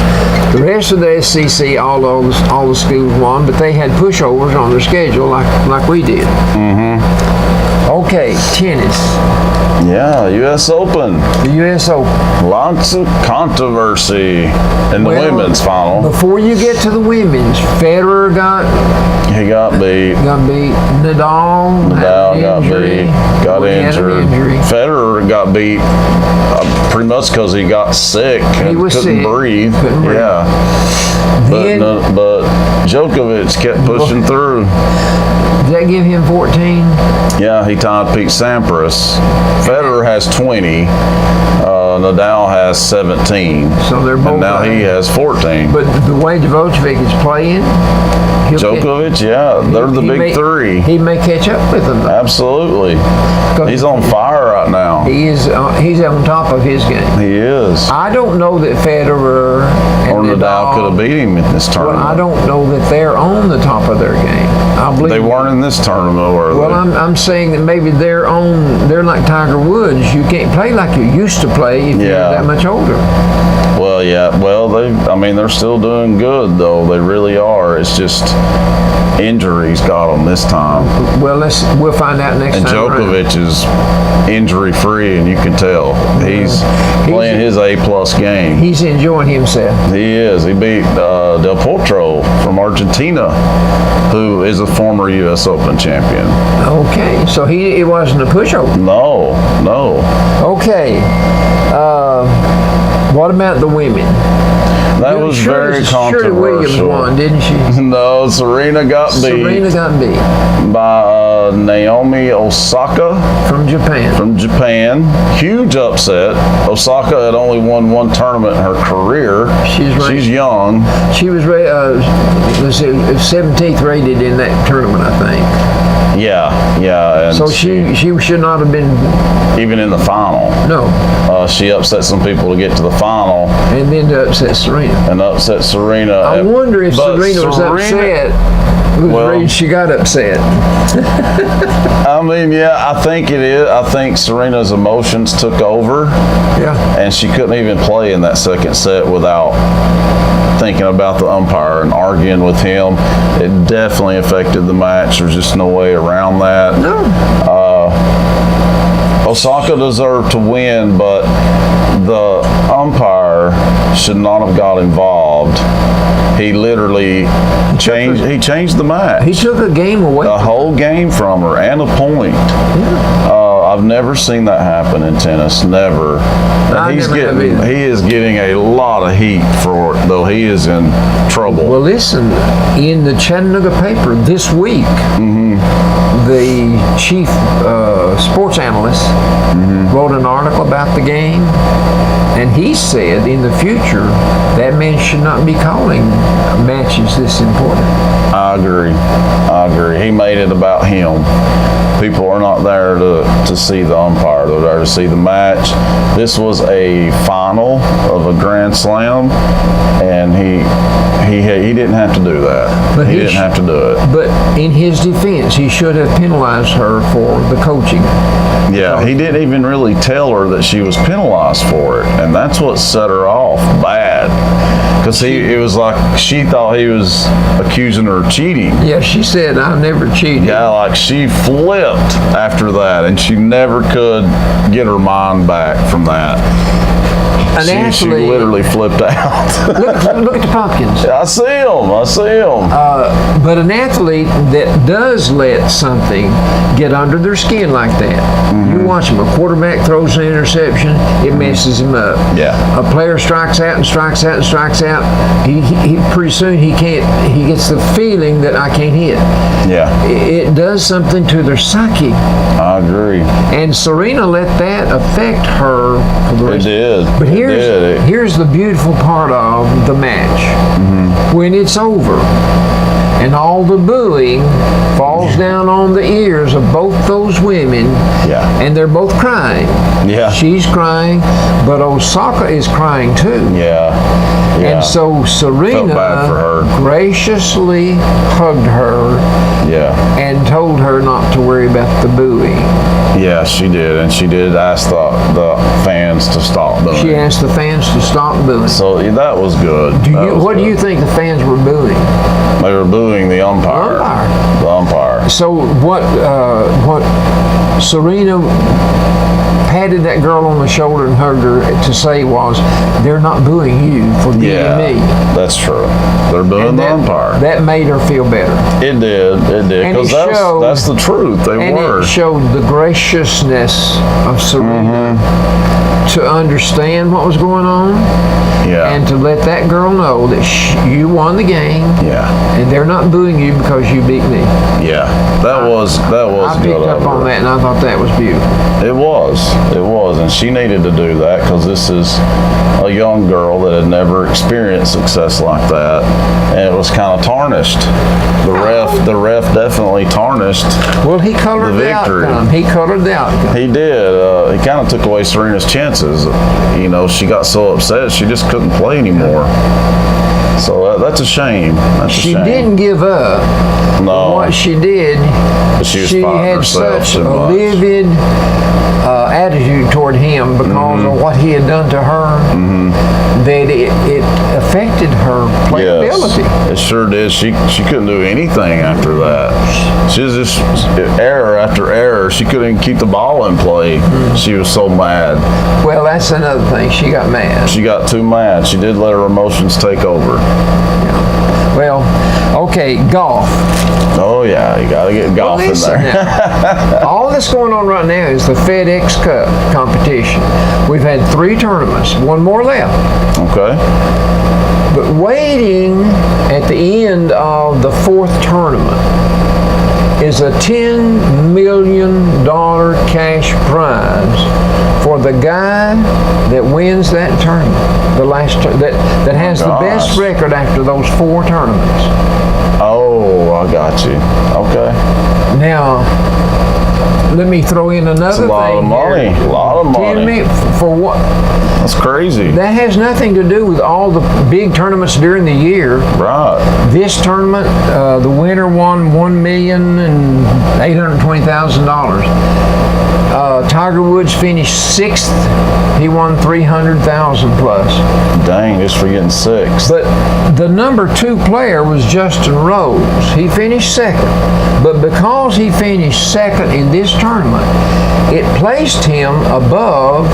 S2: The rest of the SEC, all the schools won, but they had pushovers on their schedule like we did. Okay, tennis,
S1: Yeah, U.S. Open.
S2: the U.S. Open.
S1: Lots of controversy in the
S2: Well,
S1: women's final.
S2: Before you get to the women's, Federer got
S1: He got beat.
S2: beat. Nadal had
S1: Nadal
S2: an
S1: got
S2: injury.
S1: beat. Got
S2: He had an
S1: injured.
S2: injury.
S1: Federer got beat pretty much because he got sick and
S2: was
S1: couldn't
S2: sick.
S1: breathe.
S2: Couldn't breathe.
S1: Yeah.
S2: Then,
S1: But Djokovic kept pushing through.
S2: did that give him 14?
S1: Yeah, he tied Pete Sampras. Federer has 20. Nadal has 17.
S2: So they're both
S1: And now he
S2: right.
S1: has 14.
S2: But the way Djokovic is playing, he'll
S1: Djokovic, yeah, they're the
S2: he
S1: big
S2: may-
S1: three.
S2: He may catch up with them.
S1: Absolutely. He's on fire right now.
S2: He is. He's on top of his game.
S1: He is.
S2: I don't know that Federer and
S1: Or Nadal could have beat him in this
S2: Well,
S1: tournament.
S2: I don't know that they're on the top of their game. I believe
S1: They weren't in this tournament, were
S2: Well,
S1: they?
S2: I'm saying that maybe they're like Tiger Woods. You can't play like you used to play if you're
S1: Yeah.
S2: that much older.
S1: Well, yeah. Well, they're still doing good, though. They really are. It's just injuries got them this time.
S2: Well, we'll find out next
S1: And
S2: time. around.
S1: Djokovic is injury-free, and you can tell. He's playing his A-plus game.
S2: He's enjoying himself.
S1: He is. He beat Del Potro from Argentina, who is a former U.S. Open champion.
S2: Okay, so it wasn't a pushover.
S1: No.
S2: Okay, what about the women?
S1: That was very
S2: Shirley Williams
S1: controversial.
S2: won, didn't she?
S1: No, Serena got beat
S2: Serena got beat
S1: by Naomi Osaka
S2: from Japan.
S1: from Japan. Huge upset. Osaka had only won one tournament in her career.
S2: She's
S1: young.
S2: She was 17th rated in that tournament, I think.
S1: Yeah. And
S2: So she should not have been.
S1: even in the final,
S2: No,
S1: she upset some people to get to the final
S2: and then to upset Serena.
S1: and upset Serena.
S2: I wonder if
S1: But
S2: Serena was upset. Whose
S1: Well-
S2: reason she got upset.
S1: I mean, yeah, I think it is. I think Serena's emotions took over.
S2: Yeah.
S1: And she couldn't even play in that second set without thinking about the umpire and arguing with him. It definitely affected the match. There's just no way around that.
S2: No.
S1: Osaka deserved to win, but the umpire should not have got involved. He literally changed the match.
S2: He took a game away.
S1: The whole game from her and a point. I I've never seen that happen in tennis. Never. And
S2: I never have either.
S1: he is getting a lot of heat for it, though he is in trouble.
S2: Well, listen, in the Chattanooga paper this week, the chief sports analyst wrote an article about the game, and he said in the future that man should not be calling matches this important.
S1: I agree. He made it about him. People are not there to see the umpire. They're there to see the match. This was a final of a Grand Slam, and he didn't have to do that.
S2: But
S1: he didn't have to do it.
S2: But in his defense, he should have penalized her for the coaching.
S1: Yeah, he didn't even really tell her that she was penalized for it, and that's what set her off bad. Because it was like she thought he was accusing her of cheating.
S2: Yeah, she said, "I never cheated."
S1: Yeah, like she flipped after that, and she never could get her mind back from that. She literally flipped out.
S2: look at the pumpkins.
S1: I see them.
S2: But an athlete that does let something get under their skin like that, you watch him. A quarterback throws an interception, it messes him up.
S1: Yeah.
S2: A player strikes out. He pretty soon he can't. He gets the feeling that I can't hit.
S1: Yeah.
S2: It does something to their psyche.
S1: I agree.
S2: And Serena let that affect her for the
S1: It
S2: rest.
S1: did.
S2: But
S1: It did.
S2: here's the beautiful part of the match. When it's over and all the booing falls down on the ears of both those women,
S1: Yeah.
S2: and they're both crying.
S1: Yeah.
S2: She's crying, but Osaka is crying too.
S1: Yeah.
S2: And so Serena
S1: bad for her.
S2: graciously hugged her
S1: Yeah.
S2: and told her not to worry about the booing.
S1: Yeah, she did, and she did ask the fans to stop doing
S2: She
S1: it.
S2: asked the fans to stop booing.
S1: So yeah, that was good.
S2: What do you think the fans were booing?
S1: They were booing the umpire. The umpire.
S2: So what Serena patted that girl on the shoulder and hugged her to say was, "They're not booing you for beating
S1: Yeah,
S2: me."
S1: that's true. They're booing
S2: And
S1: the umpire.
S2: that made her feel better.
S1: It did.
S2: And
S1: Because
S2: it showed-
S1: that's the truth. They
S2: And
S1: were.
S2: it showed the graciousness of Serena to understand what was going on
S1: Yeah.
S2: and to let that girl know that you won the game
S1: Yeah.
S2: and they're not booing you because you beat me.
S1: Yeah. That was
S2: I
S1: good
S2: picked
S1: of
S2: up
S1: her.
S2: on that and I thought that was beautiful.
S1: It was, and she needed to do that because this is a young girl that had never experienced success like that, and it was kind of tarnished. The ref definitely tarnished.
S2: Well, he colored
S1: The
S2: the
S1: victory.
S2: outcome. He colored the outcome.
S1: He did. He kind of took away Serena's chances. You know, she got so upset she just couldn't play anymore. So that's a shame. That's a
S2: She
S1: shame.
S2: didn't give up.
S1: No.
S2: What she did,
S1: But she was fighting
S2: had
S1: herself
S2: such
S1: too
S2: a
S1: much.
S2: livid attitude toward him because of what he had done to her that it affected her playability.
S1: Yes, it sure did. She couldn't do anything after that. She was just error after error. She couldn't even keep the ball in play. She was so mad.
S2: Well, that's another thing. She got mad.
S1: She got too mad. She did let her emotions take over.
S2: Well, okay, golf.
S1: Oh yeah, you gotta get golf in
S2: Listen
S1: there.
S2: now, all that's going on right now is the FedEx Cup competition. We've had 3 tournaments, one more left.
S1: Okay.
S2: But waiting at the end of the 4th tournament is a $10 million cash prize for the guy that wins that tournament, that has the best
S1: gosh.
S2: record after those 4 tournaments.
S1: Oh, I got you. Okay.
S2: Now, let me throw in another
S1: That's a lot
S2: thing
S1: of money.
S2: here.
S1: A lot of money.
S2: 10 million for what?
S1: That's crazy.
S2: That has nothing to do with all the big tournaments during the year.
S1: Right.
S2: This tournament, the winner won $1,820,000. Tiger Woods finished 6th. He won $300,000 plus.
S1: Dang, just for getting 6.
S2: But the number 2 player was Justin Rose. He finished 2nd. But because he finished 2nd in this tournament, it placed him above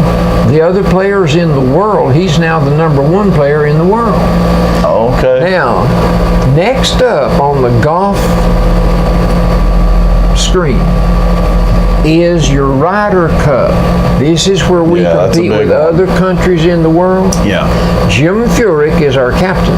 S2: the other players in the world. He's now the number 1 player in the world.
S1: Okay.
S2: Now, next up on the golf screen is your Ryder Cup. This is where we
S1: Yeah, that's a
S2: compete
S1: big
S2: with
S1: one.
S2: other countries in the world.
S1: Yeah.
S2: Jim Furyk is our captain.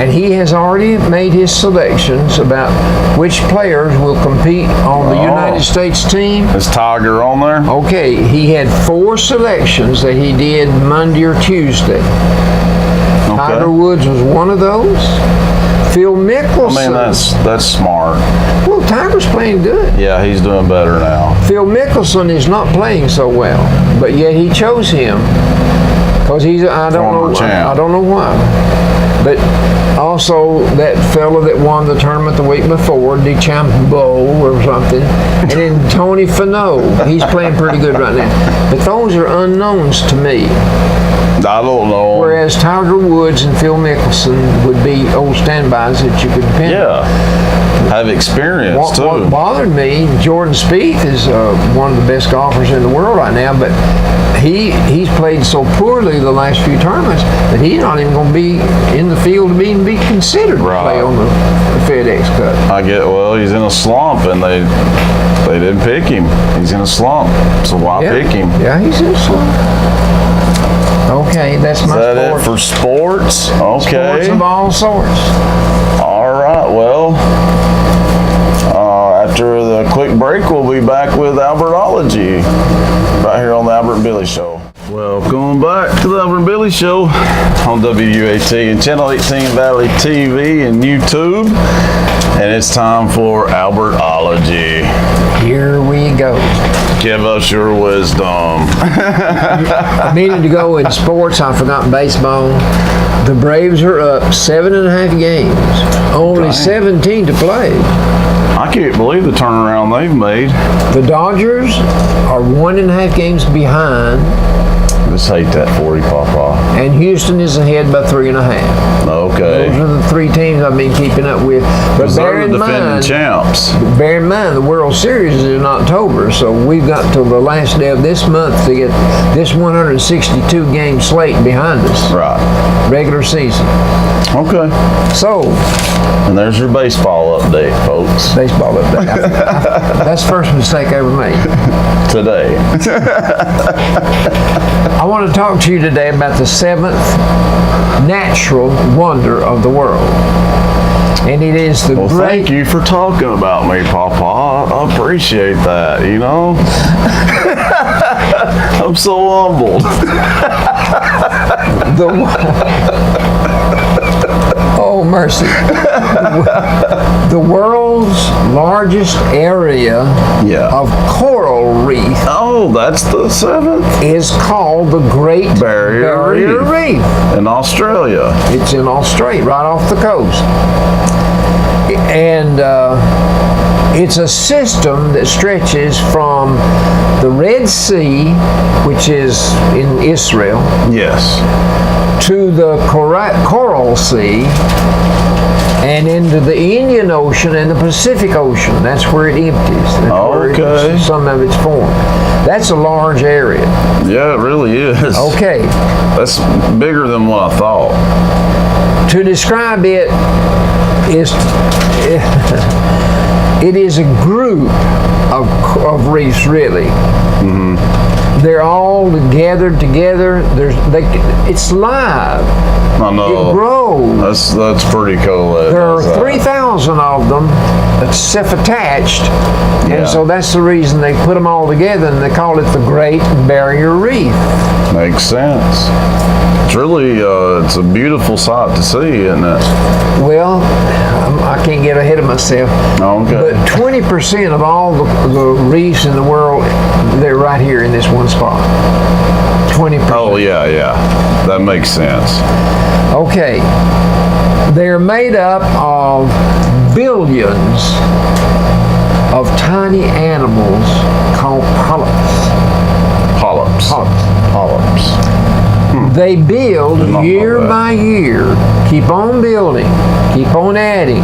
S2: And he has already made his selections about which players will compete on the
S1: Oh.
S2: United States team.
S1: Is Tiger on there?
S2: Okay, he had 4 selections that he did Monday or Tuesday. Tiger Woods was one of those. Phil Mickelson.
S1: I mean, that's smart.
S2: Well, Tiger's playing good.
S1: Yeah, he's doing better now.
S2: Phil Mickelson is not playing so well, but yet he chose him because he's I
S1: Former champ.
S2: don't know why. But also that fella that won the tournament the week before, DeChambeau or something, and then Tony Finau, he's playing pretty good right now. But those are unknowns to me.
S1: I don't know.
S2: Whereas Tiger Woods and Phil Mickelson would be old standbys that you could depend on.
S1: Yeah. Have experience too.
S2: What bothered me, Jordan Spieth is one of the best golfers in the world right now, but he's played so poorly the last few tournaments that he's not even going to be in the field to even be considered to play on the FedEx Cup.
S1: Well, he's in a slump, and they didn't pick him. He's in a slump, so why pick him?
S2: Yeah, he's in a slump. Okay, that's my
S1: Is that
S2: sport.
S1: it for sports? Okay.
S2: Sports of all sorts.
S1: All right. Well, after the quick break, we'll be back with Albertology right here on the Albert and Billy Show. Welcome back to the Albert and Billy Show on WUAT and Channel 18 Valley TV and YouTube. And it's time for Albertology.
S2: Here we go.
S1: Give us your wisdom.
S2: A minute to go in sports, I forgot baseball. The Braves are up 7.5 games. Only 17 to play.
S1: I can't believe the turnaround they've made.
S2: The Dodgers are 1.5 games behind,
S1: Just hate that for you, Papa.
S2: and Houston is ahead by 3.5.
S1: Okay.
S2: Those are the 3 teams I've been keeping up with. But
S1: They're the defending champs.
S2: bear in mind, the World Series is in October, so we've got till the last day of this month to get this 162 game slate behind us.
S1: Right.
S2: Regular season.
S1: Okay.
S2: So,
S1: And there's your baseball update, folks.
S2: baseball update. That's the first mistake I ever made.
S1: Today.
S2: I want to talk to you today about the 7th natural wonder of the world. And it is the
S1: Well,
S2: great...
S1: thank you for talking about me, Papa. I appreciate that, you know? I'm so humbled.
S2: Oh, mercy. The world's largest area of coral reef
S1: Oh, that's the 7th?
S2: is called the Great
S1: Barrier
S2: Reef.
S1: In Australia.
S2: It's in Australia, right off the coast. And it's a system that stretches from the Red Sea, which is in Israel,
S1: Yes.
S2: to the Coral Sea, and into the Indian Ocean and the Pacific Ocean. That's where it empties. That's where some of it's formed. That's a large area.
S1: Yeah, it really is.
S2: Okay.
S1: That's bigger than what I thought.
S2: To describe it is it is a group of reefs, really. Mm-hmm. They're all gathered together. It's live.
S1: I know.
S2: It grows.
S1: That's pretty cool.
S2: There are 3,000 of them that's self-attached, and so that's the reason they put them all together, and they call it the Great Barrier Reef.
S1: Makes sense. It's really, it's a beautiful sight to see, isn't it?
S2: Well, I can't get ahead of myself.
S1: Okay.
S2: But 20% of all the reefs in the world, they're right here in this one spot. 20%.
S1: Oh, yeah. That makes sense.
S2: Okay. They're made up of billions of tiny animals called polyps.
S1: Polyps.
S2: They build
S1: Did not know
S2: year
S1: that.
S2: by year, keep on building, keep on adding,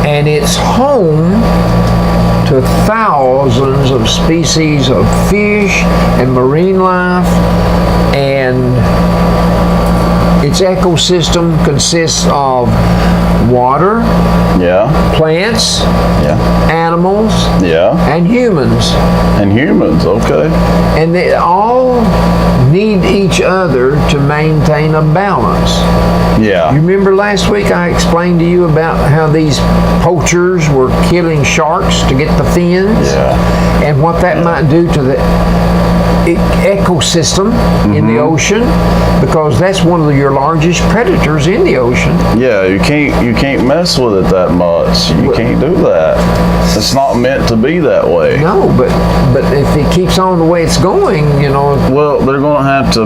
S2: and it's home to thousands of species of fish and marine life, and its ecosystem consists of water,
S1: Yeah.
S2: plants,
S1: Yeah.
S2: animals,
S1: Yeah.
S2: and humans.
S1: And humans. Okay.
S2: And they all need each other to maintain a balance.
S1: Yeah.
S2: You remember last week I explained to you about how these poachers were killing sharks to get the fins?
S1: Yeah.
S2: And what that might do to the ecosystem in the ocean, because that's one of your largest predators in the ocean.
S1: Yeah, you can't mess with it that much. You can't do that. It's not meant to be that way.
S2: No, but if it keeps on the way it's going,
S1: Well, they're going to have to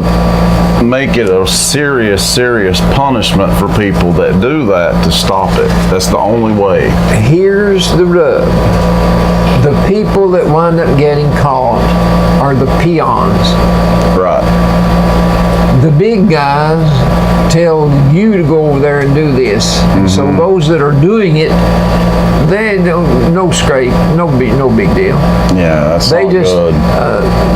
S1: make it a serious punishment for people that do that to stop it. That's the only way.
S2: here's the rub. The people that wind up getting caught are the peons.
S1: Right.
S2: The big guys tell you to go over there and do this. So those that are doing it, they don't, no scrape, no big deal.
S1: Yeah, that's
S2: They
S1: not
S2: just
S1: good.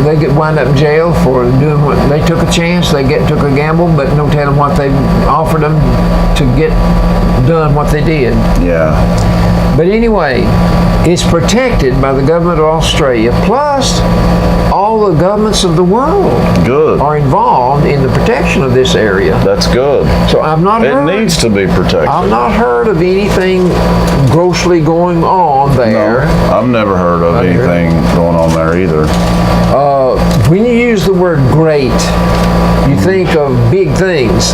S2: they get wind up in jail for doing what they took a chance. They took a gamble, but no telling what they offered them to get done what they did.
S1: Yeah.
S2: But anyway, it's protected by the government of Australia, plus all the governments of the world
S1: Good.
S2: are involved in the protection of this area.
S1: That's good.
S2: So I've not
S1: It
S2: heard.
S1: needs to be protected.
S2: I've not heard of anything grossly going on there.
S1: No, I've never heard of anything going on there either.
S2: When you use the word great, you think of big things.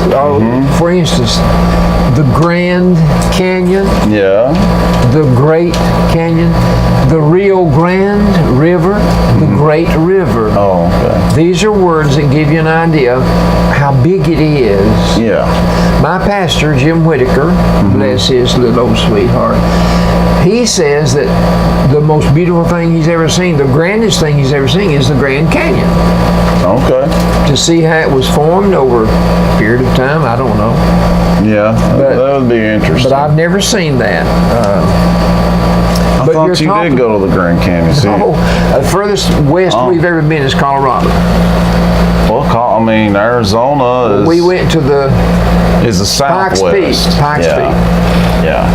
S2: For instance, the Grand Canyon,
S1: Yeah.
S2: the Great Canyon, the Rio Grande River, the Great River.
S1: Oh, okay.
S2: These are words that give you an idea of how big it is.
S1: Yeah.
S2: My pastor, Jim Whitaker, bless his little old sweetheart, he says that the most beautiful thing he's ever seen, the grandest thing he's ever seen, is the Grand Canyon.
S1: Okay.
S2: To see how it was formed over a period of time, I don't know.
S1: Yeah.
S2: But-
S1: that would be interesting.
S2: But I've never seen that.
S1: I
S2: but
S1: thought
S2: you're
S1: you
S2: talking-
S1: did go to the Grand Canyon. See?
S2: The furthest west we've ever been is Colorado.
S1: Well, I mean, Arizona is
S2: We went to the
S1: the
S2: Pikes
S1: southwest.
S2: Peak. Pikes
S1: yeah.
S2: Peak.
S1: Yeah.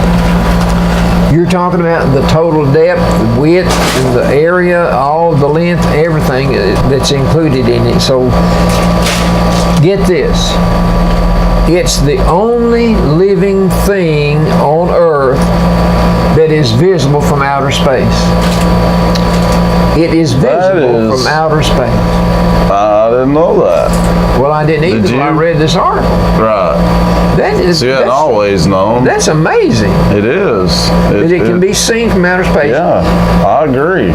S2: You're talking about the total depth, the width, and the area, all the length, everything that's included in it. So get this. It's the only living thing on Earth that is visible from outer space. It is visible from outer space.
S1: I didn't know that.
S2: Well, I didn't either
S1: Did
S2: when I
S1: you?
S2: read this article.
S1: Right.
S2: That is,
S1: See, I hadn't always known.
S2: that's amazing
S1: It is.
S2: that it can be seen from outer space.
S1: Yeah, I agree.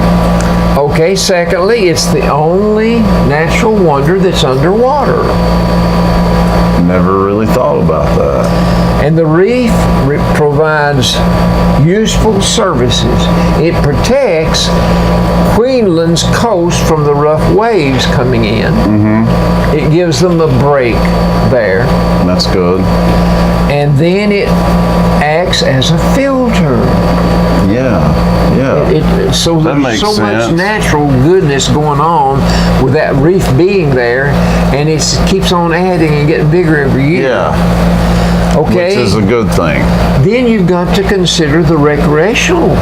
S2: Okay, secondly, it's the only natural wonder that's underwater.
S1: Never really thought about that.
S2: And the reef provides useful services. It protects Queensland's coast from the rough waves coming in. It gives them a break there.
S1: That's good.
S2: And then it acts as a filter.
S1: Yeah.
S2: So
S1: That
S2: there's
S1: makes
S2: so much
S1: sense.
S2: natural goodness going on with that reef being there, and it keeps on adding and getting bigger every year.
S1: Yeah.
S2: Okay.
S1: Which is a good thing.
S2: Then you've got to consider the recreational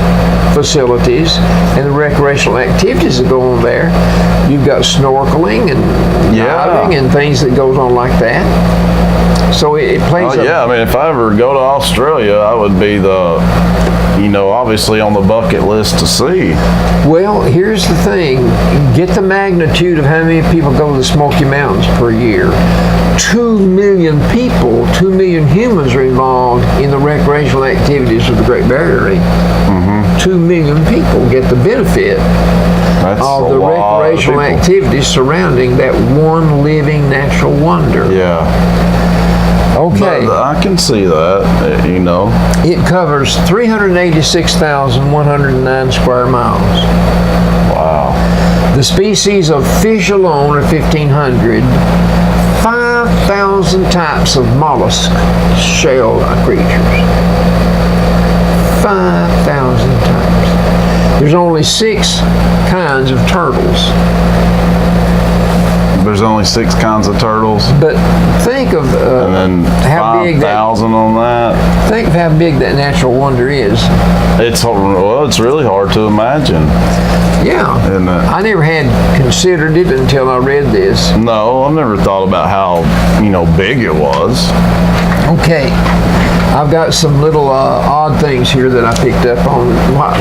S2: facilities and the recreational activities that go on there. You've got snorkeling and diving and things that goes on like that. So it plays
S1: Oh, yeah, I mean, if I ever go to Australia, I would be obviously on the bucket list to see.
S2: Well, here's the thing. Get the magnitude of how many people go to the Smoky Mountains per year. 2 million people, 2 million humans are involved in the recreational activities of the Great Barrier Reef. 2 million people get the benefit
S1: That's
S2: of
S1: a
S2: the
S1: lot of
S2: recreational
S1: people.
S2: activities surrounding that one living natural wonder.
S1: Yeah.
S2: Okay.
S1: But I can see that,
S2: It covers 386,109 square miles.
S1: Wow.
S2: The species of fish alone are 1,500. 5,000 types of mollusk shell creatures. 5,000 types. There's only 6 kinds of turtles.
S1: There's only 6 kinds of turtles,
S2: But think of
S1: and then
S2: how big that.
S1: 5,000 on that.
S2: Think of how big that natural wonder is.
S1: It's really hard to imagine.
S2: Yeah.
S1: Isn't it?
S2: I never had considered it until I read this.
S1: No, I've never thought about how big it was.
S2: Okay. I've got some little odd things here that I picked up on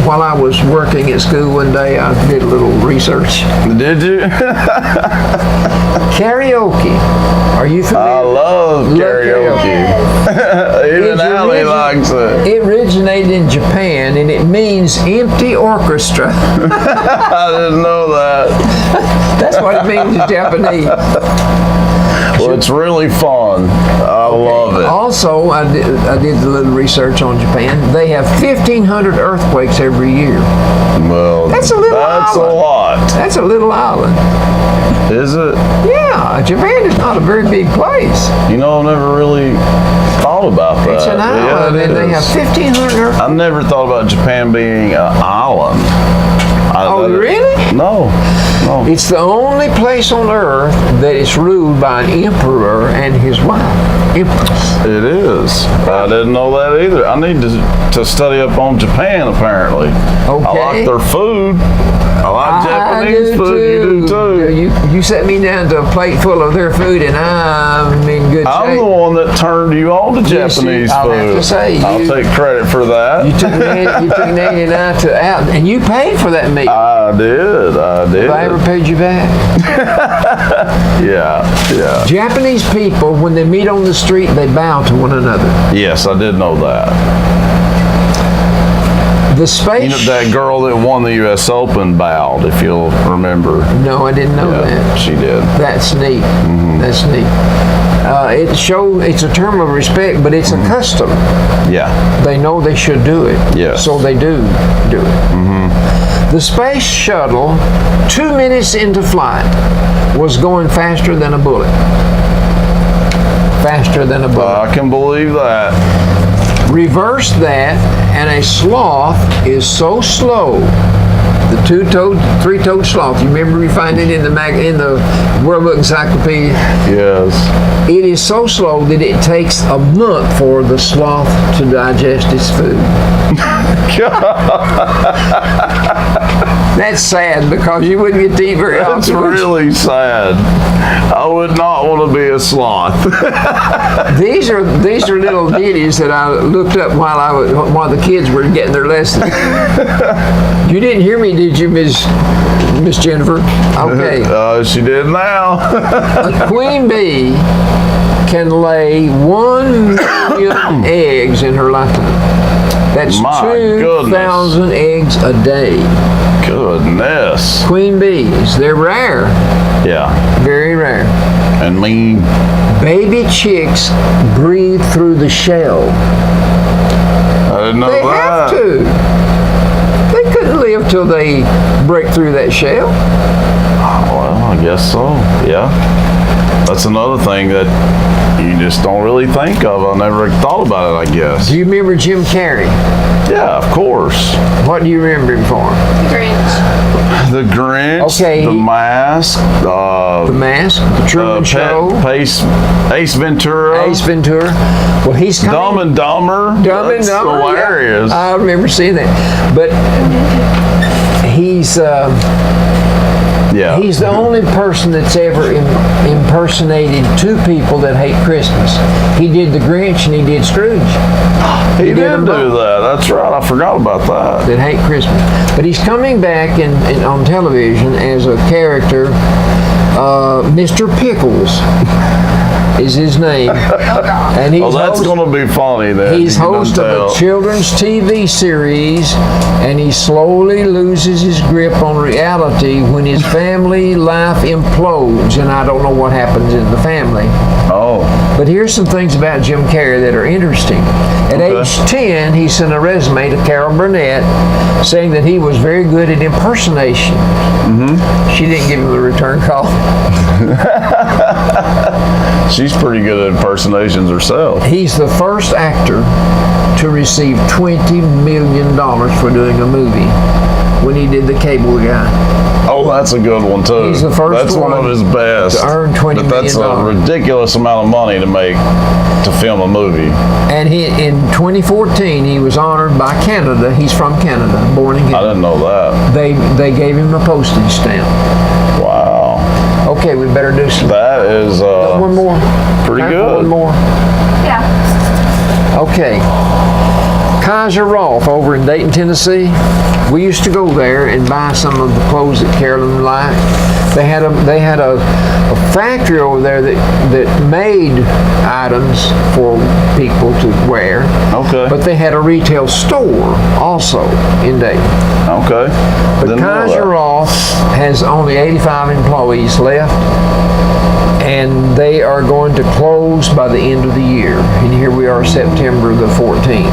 S2: while I was working at school one day. I did a little research.
S1: Did you?
S2: Karaoke. Are you familiar?
S1: I love karaoke. Even Allie likes it.
S2: It originated in Japan and it means empty orchestra.
S1: I didn't know that.
S2: That's what it means in Japanese.
S1: Well, it's really fun. I love it.
S2: Also, I did a little research on Japan. They have 1,500 earthquakes every year.
S1: Well,
S2: That's a little
S1: That's
S2: island.
S1: a lot.
S2: That's a little island.
S1: Is it?
S2: Yeah, Japan is not a very big place.
S1: I've never really thought about that.
S2: It's an island,
S1: Yeah, it
S2: and they have
S1: is.
S2: 1,500 earthquakes.
S1: I never thought about Japan being an island.
S2: Oh, really?
S1: No.
S2: It's the only place on earth that is ruled by an emperor and his wife, empress.
S1: It is. I didn't know that either. I need to study up on Japan, apparently.
S2: Okay.
S1: I like their food. I like Japanese
S2: do
S1: food. You do too.
S2: You set me down to a plate full of their food, and I'm in good
S1: I'm
S2: shape.
S1: the one that turned you on to
S2: Yes,
S1: Japanese
S2: I'll
S1: food.
S2: have to say,
S1: I'll
S2: you-
S1: take credit for that.
S2: You took Nanny and I to out, and you paid for that meal.
S1: I did.
S2: Have I ever paid you back?
S1: Yeah.
S2: Japanese people, when they meet on the street, they bow to one another.
S1: Yes, I did know that.
S2: The space.
S1: That girl that won the U.S. Open bowed, if you'll remember.
S2: No, I didn't know that.
S1: She did.
S2: That's neat. That's neat. It's a term of respect, but it's a custom.
S1: Yeah.
S2: They know they should do it.
S1: Yes.
S2: So they do it. The space shuttle, 2 minutes into flight, was going faster than a bullet. Faster than a bullet.
S1: I can believe that.
S2: Reverse that, and a sloth is so slow. The three-toed sloth. You remember we find it in the World Book Encyclopedia.
S1: Yes.
S2: It is so slow that it takes a month for the sloth to digest its food. That's sad because you wouldn't get to eat very often.
S1: That's really sad. I would not want to be a sloth.
S2: These are little ditties that I looked up while the kids were getting their lessons. You didn't hear me, did you, Miss Jennifer? Okay.
S1: She did now.
S2: A queen bee can lay 1 million eggs in her lifetime. That's
S1: My
S2: 2,000 eggs a day.
S1: Goodness.
S2: Queen bees, they're rare,
S1: Yeah.
S2: very rare.
S1: And mean.
S2: Baby chicks breathe through the shell.
S1: I didn't know
S2: They
S1: that.
S2: have to. They couldn't live till they break through that shell.
S1: Well, I guess so. Yeah. That's another thing that you just don't really think of. I never thought about it, I guess.
S2: Do you remember Jim Carrey?
S1: Yeah, of course.
S2: What do you remember him for?
S3: Grinch.
S1: The Grinch,
S2: Okay,
S1: The Mask,
S2: The Mask, The Truman Show,
S1: Ace Ventura,
S2: Ace Ventura. Well, he's coming.
S1: Dumb and Dumber.
S2: Dumb and
S1: That's
S2: Dumber.
S1: hilarious.
S2: Yeah. I remember seeing that. But he's
S1: Yeah.
S2: He's the only person that's ever impersonated two people that hate Christmas. He did the Grinch and he did Scrooge.
S1: He did
S2: them
S1: do
S2: both.
S1: that. That's right. I forgot about that.
S2: That hate Christmas. But he's coming back on television as a character. Mr. Pickles is his name. And he's
S1: Oh, that's going to be funny then.
S2: He's
S1: You can
S2: host of
S1: tell.
S2: a children's TV series, and he slowly loses his grip on reality when his family life implodes, and I don't know what happens in the family.
S1: Oh.
S2: But here's some things about Jim Carrey that are interesting. At
S1: Okay.
S2: age 10, he sent a resume to Carol Burnett saying that he was very good at impersonation. She didn't give him a return call.
S1: She's pretty good at impersonations herself.
S2: He's the first actor to receive $20 million for doing a movie. when he did The Cable Guy.
S1: Oh, that's a good one too.
S2: He's the first
S1: That's one of
S2: one
S1: his best.
S2: to earn $20
S1: But that's
S2: million.
S1: a ridiculous amount of money to make to film a movie.
S2: And in 2014, he was honored by Canada. He's from Canada, born in
S1: I
S2: Canada.
S1: didn't know that.
S2: They gave him a postage stamp.
S1: Wow.
S2: Okay, we better do some.
S1: That is
S2: One more.
S1: pretty
S2: Time for
S1: good.
S2: One more.
S3: Yeah.
S2: Okay. Kaiser Rolfe over in Dayton, Tennessee. We used to go there and buy some of the clothes that Carolyn liked. They had a factory over there that made items for people to wear.
S1: Okay.
S2: But they had a retail store also in Dayton.
S1: Okay.
S2: But
S1: Didn't know
S2: Kaiser
S1: that.
S2: Rolfe has only 85 employees left, and they are going to close by the end of the year. And here we are, September the 14th.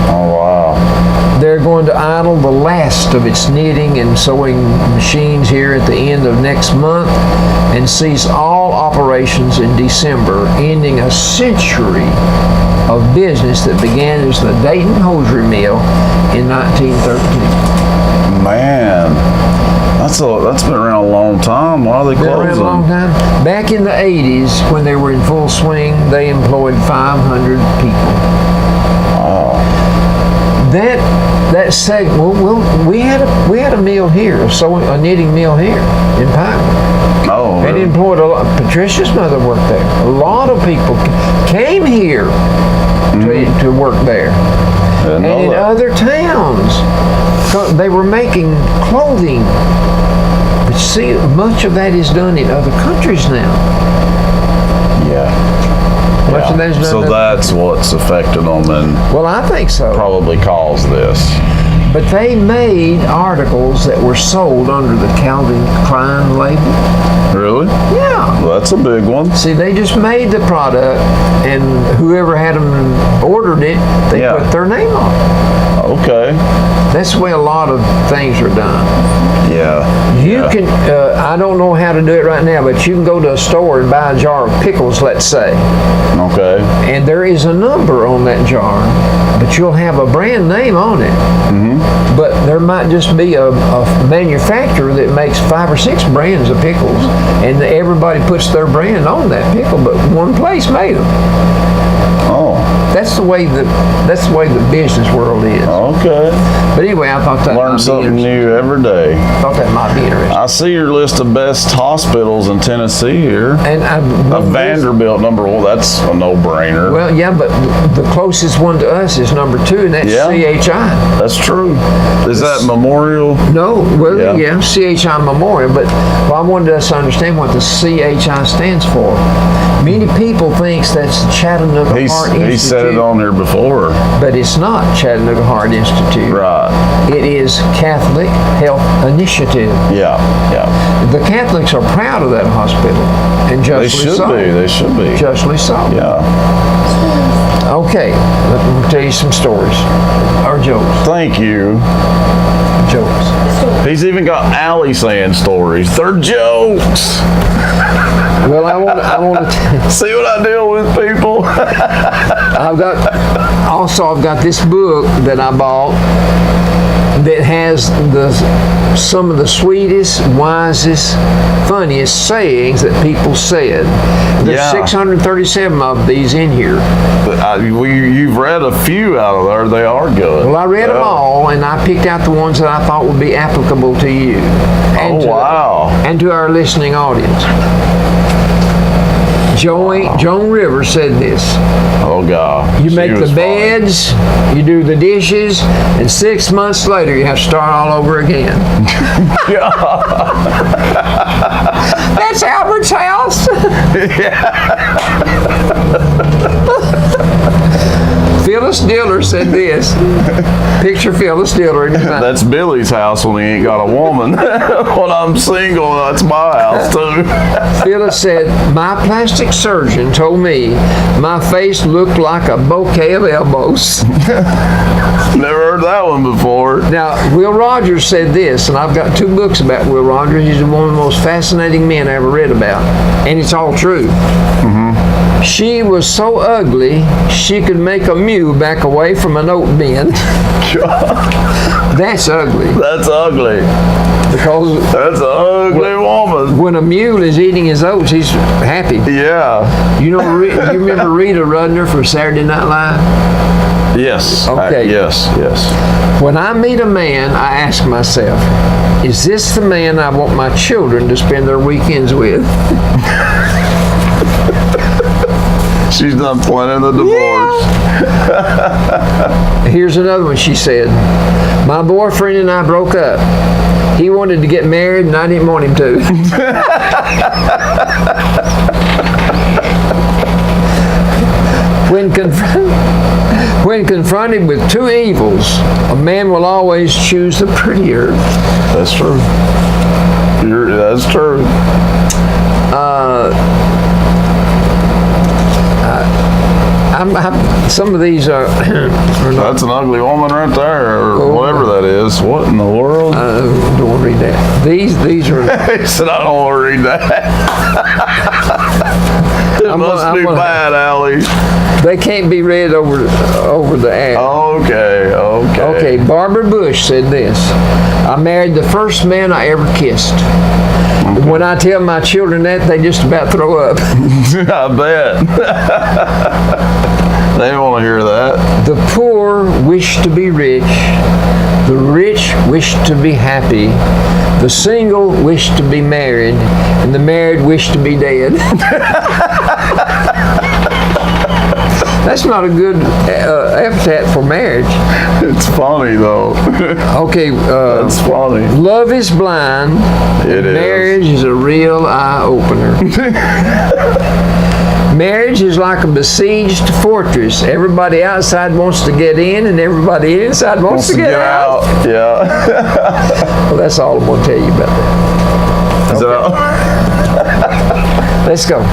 S1: Oh wow.
S2: They're going to idle the last of its knitting and sewing machines here at the end of next month and cease all operations in December, ending a century of business that began as the Dayton Hosiery Mill in 1913.
S1: Man, that's been around a long time. Why are they
S2: Been around a long
S1: closing?
S2: time. Back in the 80s, when they were in full swing, they employed 500 people.
S1: Wow.
S2: That segment, well, we had a mill here, a knitting mill here in Pikeville.
S1: Oh.
S2: It
S1: really?
S2: employed a lot. Patricia's mother worked there. A lot of people came here to work there.
S1: Didn't know
S2: And in
S1: that.
S2: other towns, they were making clothing. But see, much of that is done in other countries now.
S1: Yeah.
S2: Much of that is done
S1: So
S2: in other
S1: that's what's affected them and
S2: Well, I think so.
S1: probably caused this.
S2: But they made articles that were sold under the Calvin Klein label.
S1: Really?
S2: Yeah.
S1: Well, that's a big one.
S2: See, they just made the product, and whoever had them ordered it, they
S1: Yeah.
S2: put their name on it.
S1: Okay.
S2: That's the way a lot of things are done.
S1: Yeah.
S2: You
S1: yeah.
S2: can, I don't know how to do it right now, but you can go to a store and buy a jar of pickles, let's say,
S1: Okay.
S2: and there is a number on that jar, but you'll have a brand name on it. But there might just be a manufacturer that makes 5 or 6 brands of pickles, and everybody puts their brand on that pickle, but one place made them.
S1: Oh.
S2: That's the way the business world is.
S1: Okay.
S2: But anyway, I thought that
S1: Learn
S2: might be
S1: something
S2: interesting.
S1: new every day.
S2: I thought that might be interesting.
S1: I see your list of best hospitals in Tennessee here.
S2: And
S1: Vanderbilt, number 1. That's a no-brainer.
S2: Well, yeah, but the closest one to us is number 2, and that's
S1: Yeah.
S2: CHI.
S1: That's true. Is that Memorial?
S2: No, well,
S1: Yeah.
S2: yeah, CHI Memorial, but I wanted us to understand what the CHI stands for. Many people thinks that's the Chattanooga Heart Institute.
S1: He said it on here before.
S2: But it's not Chattanooga Heart Institute.
S1: Right.
S2: It is Catholic Health Initiative.
S1: Yeah. Yeah.
S2: The Catholics are proud of that hospital, and
S1: They
S2: justly
S1: should
S2: so.
S1: be. They should be.
S2: Justly so.
S1: Yeah.
S2: Okay, let me tell you some stories. Or jokes.
S1: Thank you.
S2: Jokes.
S1: He's even got Allie saying stories. They're jokes.
S2: Well, I want to.
S1: See what I deal with, people?
S2: I've got this book that I bought that has some of the sweetest, wisest, funniest sayings that people said. There's
S1: Yeah.
S2: 637 of these in here.
S1: You've read a few out of there. They are good.
S2: Well, I read them
S1: Yeah.
S2: all, and I picked out the ones that I thought would be applicable to you. And
S1: Oh, wow.
S2: And to our listening audience. Joan Rivers said this.
S1: Oh, God.
S2: You
S1: She
S2: make the
S1: was funny.
S2: beds, you do the dishes, and 6 months later you have to start all over again. That's Albert's house. Phyllis Diller said this. Picture Phyllis Diller in your mind.
S1: That's Billy's house when he ain't got a woman. When I'm single, that's my house, too.
S2: Phyllis said, my plastic surgeon told me my face looked like a bouquet of elbows.
S1: Never heard that one before.
S2: Now, Will Rogers said this, and I've got 2 books about Will Rogers. He's one of the most fascinating men I ever read about, and it's all true. She was so ugly, she could make a mule back away from an oat bin. That's ugly.
S1: That's ugly.
S2: Because
S1: That's an ugly woman.
S2: when a mule is eating his oats, he's happy.
S1: Yeah.
S2: You know, you remember Rita Rudner from Saturday Night Live?
S1: Yes.
S2: Okay.
S1: Yes.
S2: When I meet a man, I ask myself, is this the man I want my children to spend their weekends with?
S1: She's done planning the divorce.
S2: Here's another one she said. My boyfriend and I broke up. He wanted to get married and I didn't want him to. When confronted with two evils, a man will always choose the prettier.
S1: That's true. That's true.
S2: Some of these are not.
S1: That's an ugly woman right there, or whatever that is. What in the world?
S2: Don't want to read that. These are.
S1: He said, I don't want to read that. It must be bad, Allie.
S2: They can't be read over the ad.
S1: Okay.
S2: Okay, Barbara Bush said this. I married the first man I ever kissed. Okay. When I tell my children that, they just about throw up.
S1: I bet. They want to hear that.
S2: The poor wish to be rich. The rich wish to be happy. The single wish to be married. And the married wish to be dead. That's not a good epithet for marriage.
S1: It's funny, though.
S2: Okay.
S1: That's funny.
S2: Love is blind.
S1: It is.
S2: Marriage is a real eye-opener. Marriage is like a besieged fortress. Everybody outside wants to get in, and everybody inside wants to get out.
S1: Yeah.
S2: Well, that's all I'm going to tell you about that.
S1: Is that all?
S2: Let's go.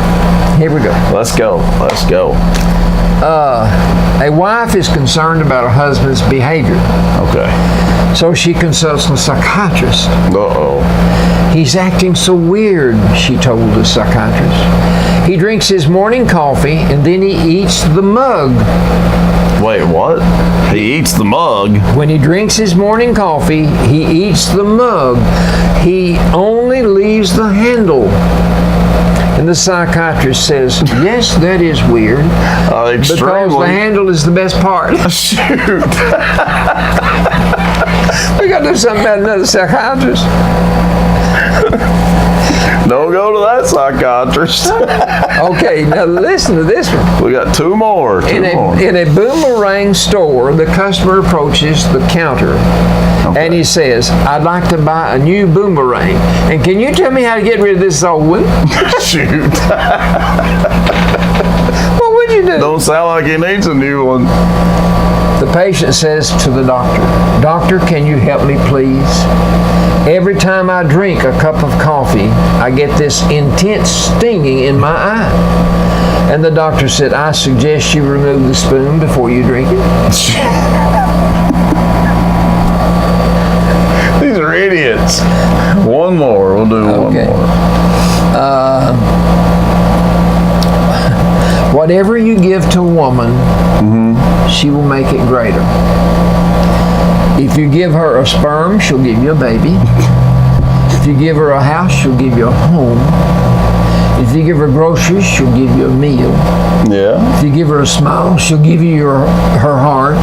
S2: Here we go.
S1: Let's go.
S2: A wife is concerned about her husband's behavior.
S1: Okay.
S2: So she consults a psychiatrist.
S1: Uh-oh.
S2: He's acting so weird, she told the psychiatrist. He drinks his morning coffee and then he eats the mug.
S1: Wait, what? He eats the mug?
S2: When he drinks his morning coffee, he eats the mug. He only leaves the handle. And the psychiatrist says, yes, that is weird. Because the handle is the best part.
S1: Shoot.
S2: We got to do something about another psychiatrist.
S1: Don't go to that psychiatrist.
S2: Okay, now listen to this one.
S1: We got two more.
S2: In a boomerang store, the customer approaches the counter. Okay. And he says, I'd like to buy a new boomerang. And can you tell me how to get rid of this old one?
S1: Shoot.
S2: What would you do?
S1: Don't sound like he needs a new one.
S2: The patient says to the doctor, Doctor, can you help me please? Every time I drink a cup of coffee, I get this intense stinging in my eye. And the doctor said, I suggest you remove the spoon before you drink it.
S1: These are idiots. One more. We'll do one more.
S2: Whatever you give to a woman, she will make it greater. If you give her a sperm, she'll give you a baby. If you give her a house, she'll give you a home. If you give her groceries, she'll give you a meal.
S1: Yeah.
S2: If you give her a smile, she'll give you her heart.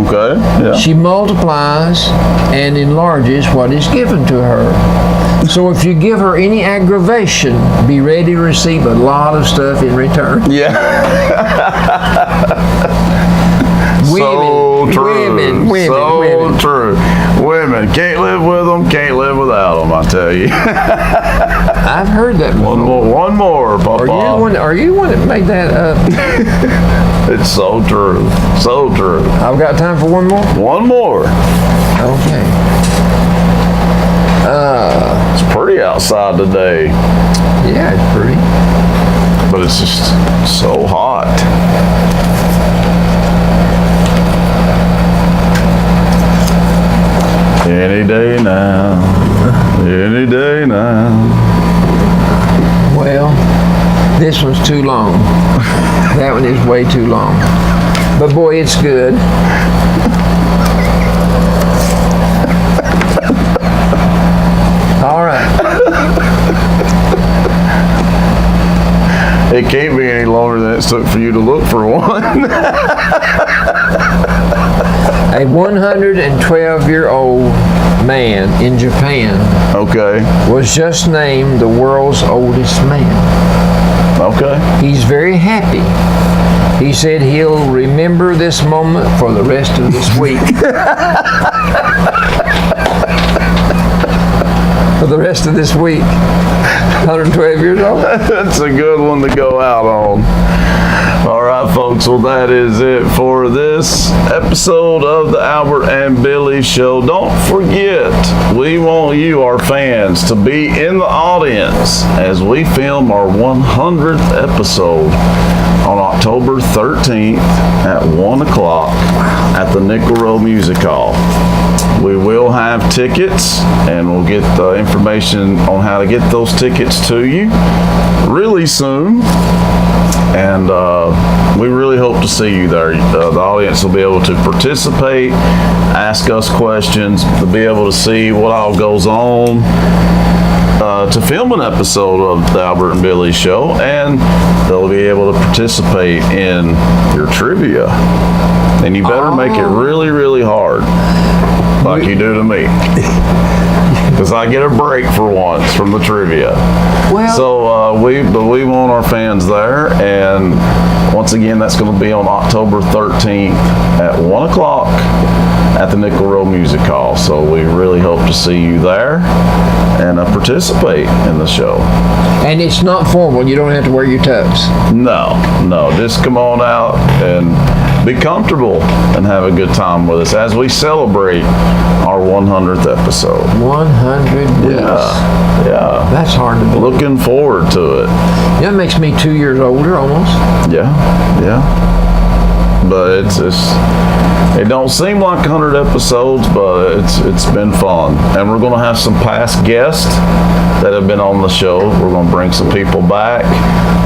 S1: Okay. Yeah.
S2: She multiplies and enlarges what is given to her. So if you give her any aggravation, be ready to receive a lot of stuff in return.
S1: Yeah. So true.
S2: Women.
S1: True. Women, can't live with them, can't live without them, I tell you.
S2: I've heard that before.
S1: One more, Papa.
S2: Are you one that made that up?
S1: It's so true. So true.
S2: I've got time for one more?
S1: One more.
S2: Okay.
S1: It's pretty outside today.
S2: Yeah, it's pretty.
S1: But it's just so hot. Any day now. Any day now.
S2: Well, this one's too long. years way too long. But boy, it's good. All right.
S1: It can't be any longer than it took for you to look for one.
S2: A 112-year-old man in Japan
S1: Okay.
S2: was just named the world's oldest man.
S1: Okay.
S2: He's very happy. He said he'll remember this moment for the rest of this week. For the rest of this week. 112 years old.
S1: That's a good one to go out on. All right, folks. Well, that is it for this episode of the Albert and Billy Show. Don't forget, we want you, our fans, to be in the audience as we film our 100th episode on October 13th at 1 o'clock at the Nickel Road Music Hall. We will have tickets, and we'll get the information on how to get those tickets to you really soon. And we really hope to see you there. The audience will be able to participate, ask us questions, to be able to see what all goes on to film an episode of the Albert and Billy Show, and they'll be able to participate in your trivia. And you better make it really, really hard, like you do to me. Because I get a break for once from the trivia.
S2: Well,
S1: So we want our fans there, and once again, that's going to be on October 13th at 1 o'clock at the Nickel Road Music Hall. So we really hope to see you there and participate in the show.
S2: and it's not formal. You don't have to wear your tux.
S1: No, just come on out and be comfortable and have a good time with us as we celebrate our 100th episode.
S2: 100 weeks.
S1: Yeah.
S2: That's hard to believe.
S1: Looking forward to it.
S2: That makes me 2 years older almost.
S1: Yeah. But it don't seem like 100 episodes, but it's been fun. And we're going to have some past guests that have been on the show. We're going to bring some people back,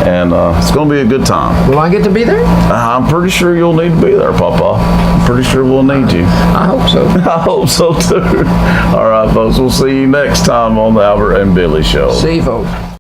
S1: and it's going to be a good time.
S2: Will I get to be there?
S1: I'm pretty sure you'll need to be there, Papa. I'm pretty sure we'll need you.
S2: I hope so.
S1: I hope so too. All right, folks. We'll see you next time on the Albert and Billy Show.
S2: See you, folks.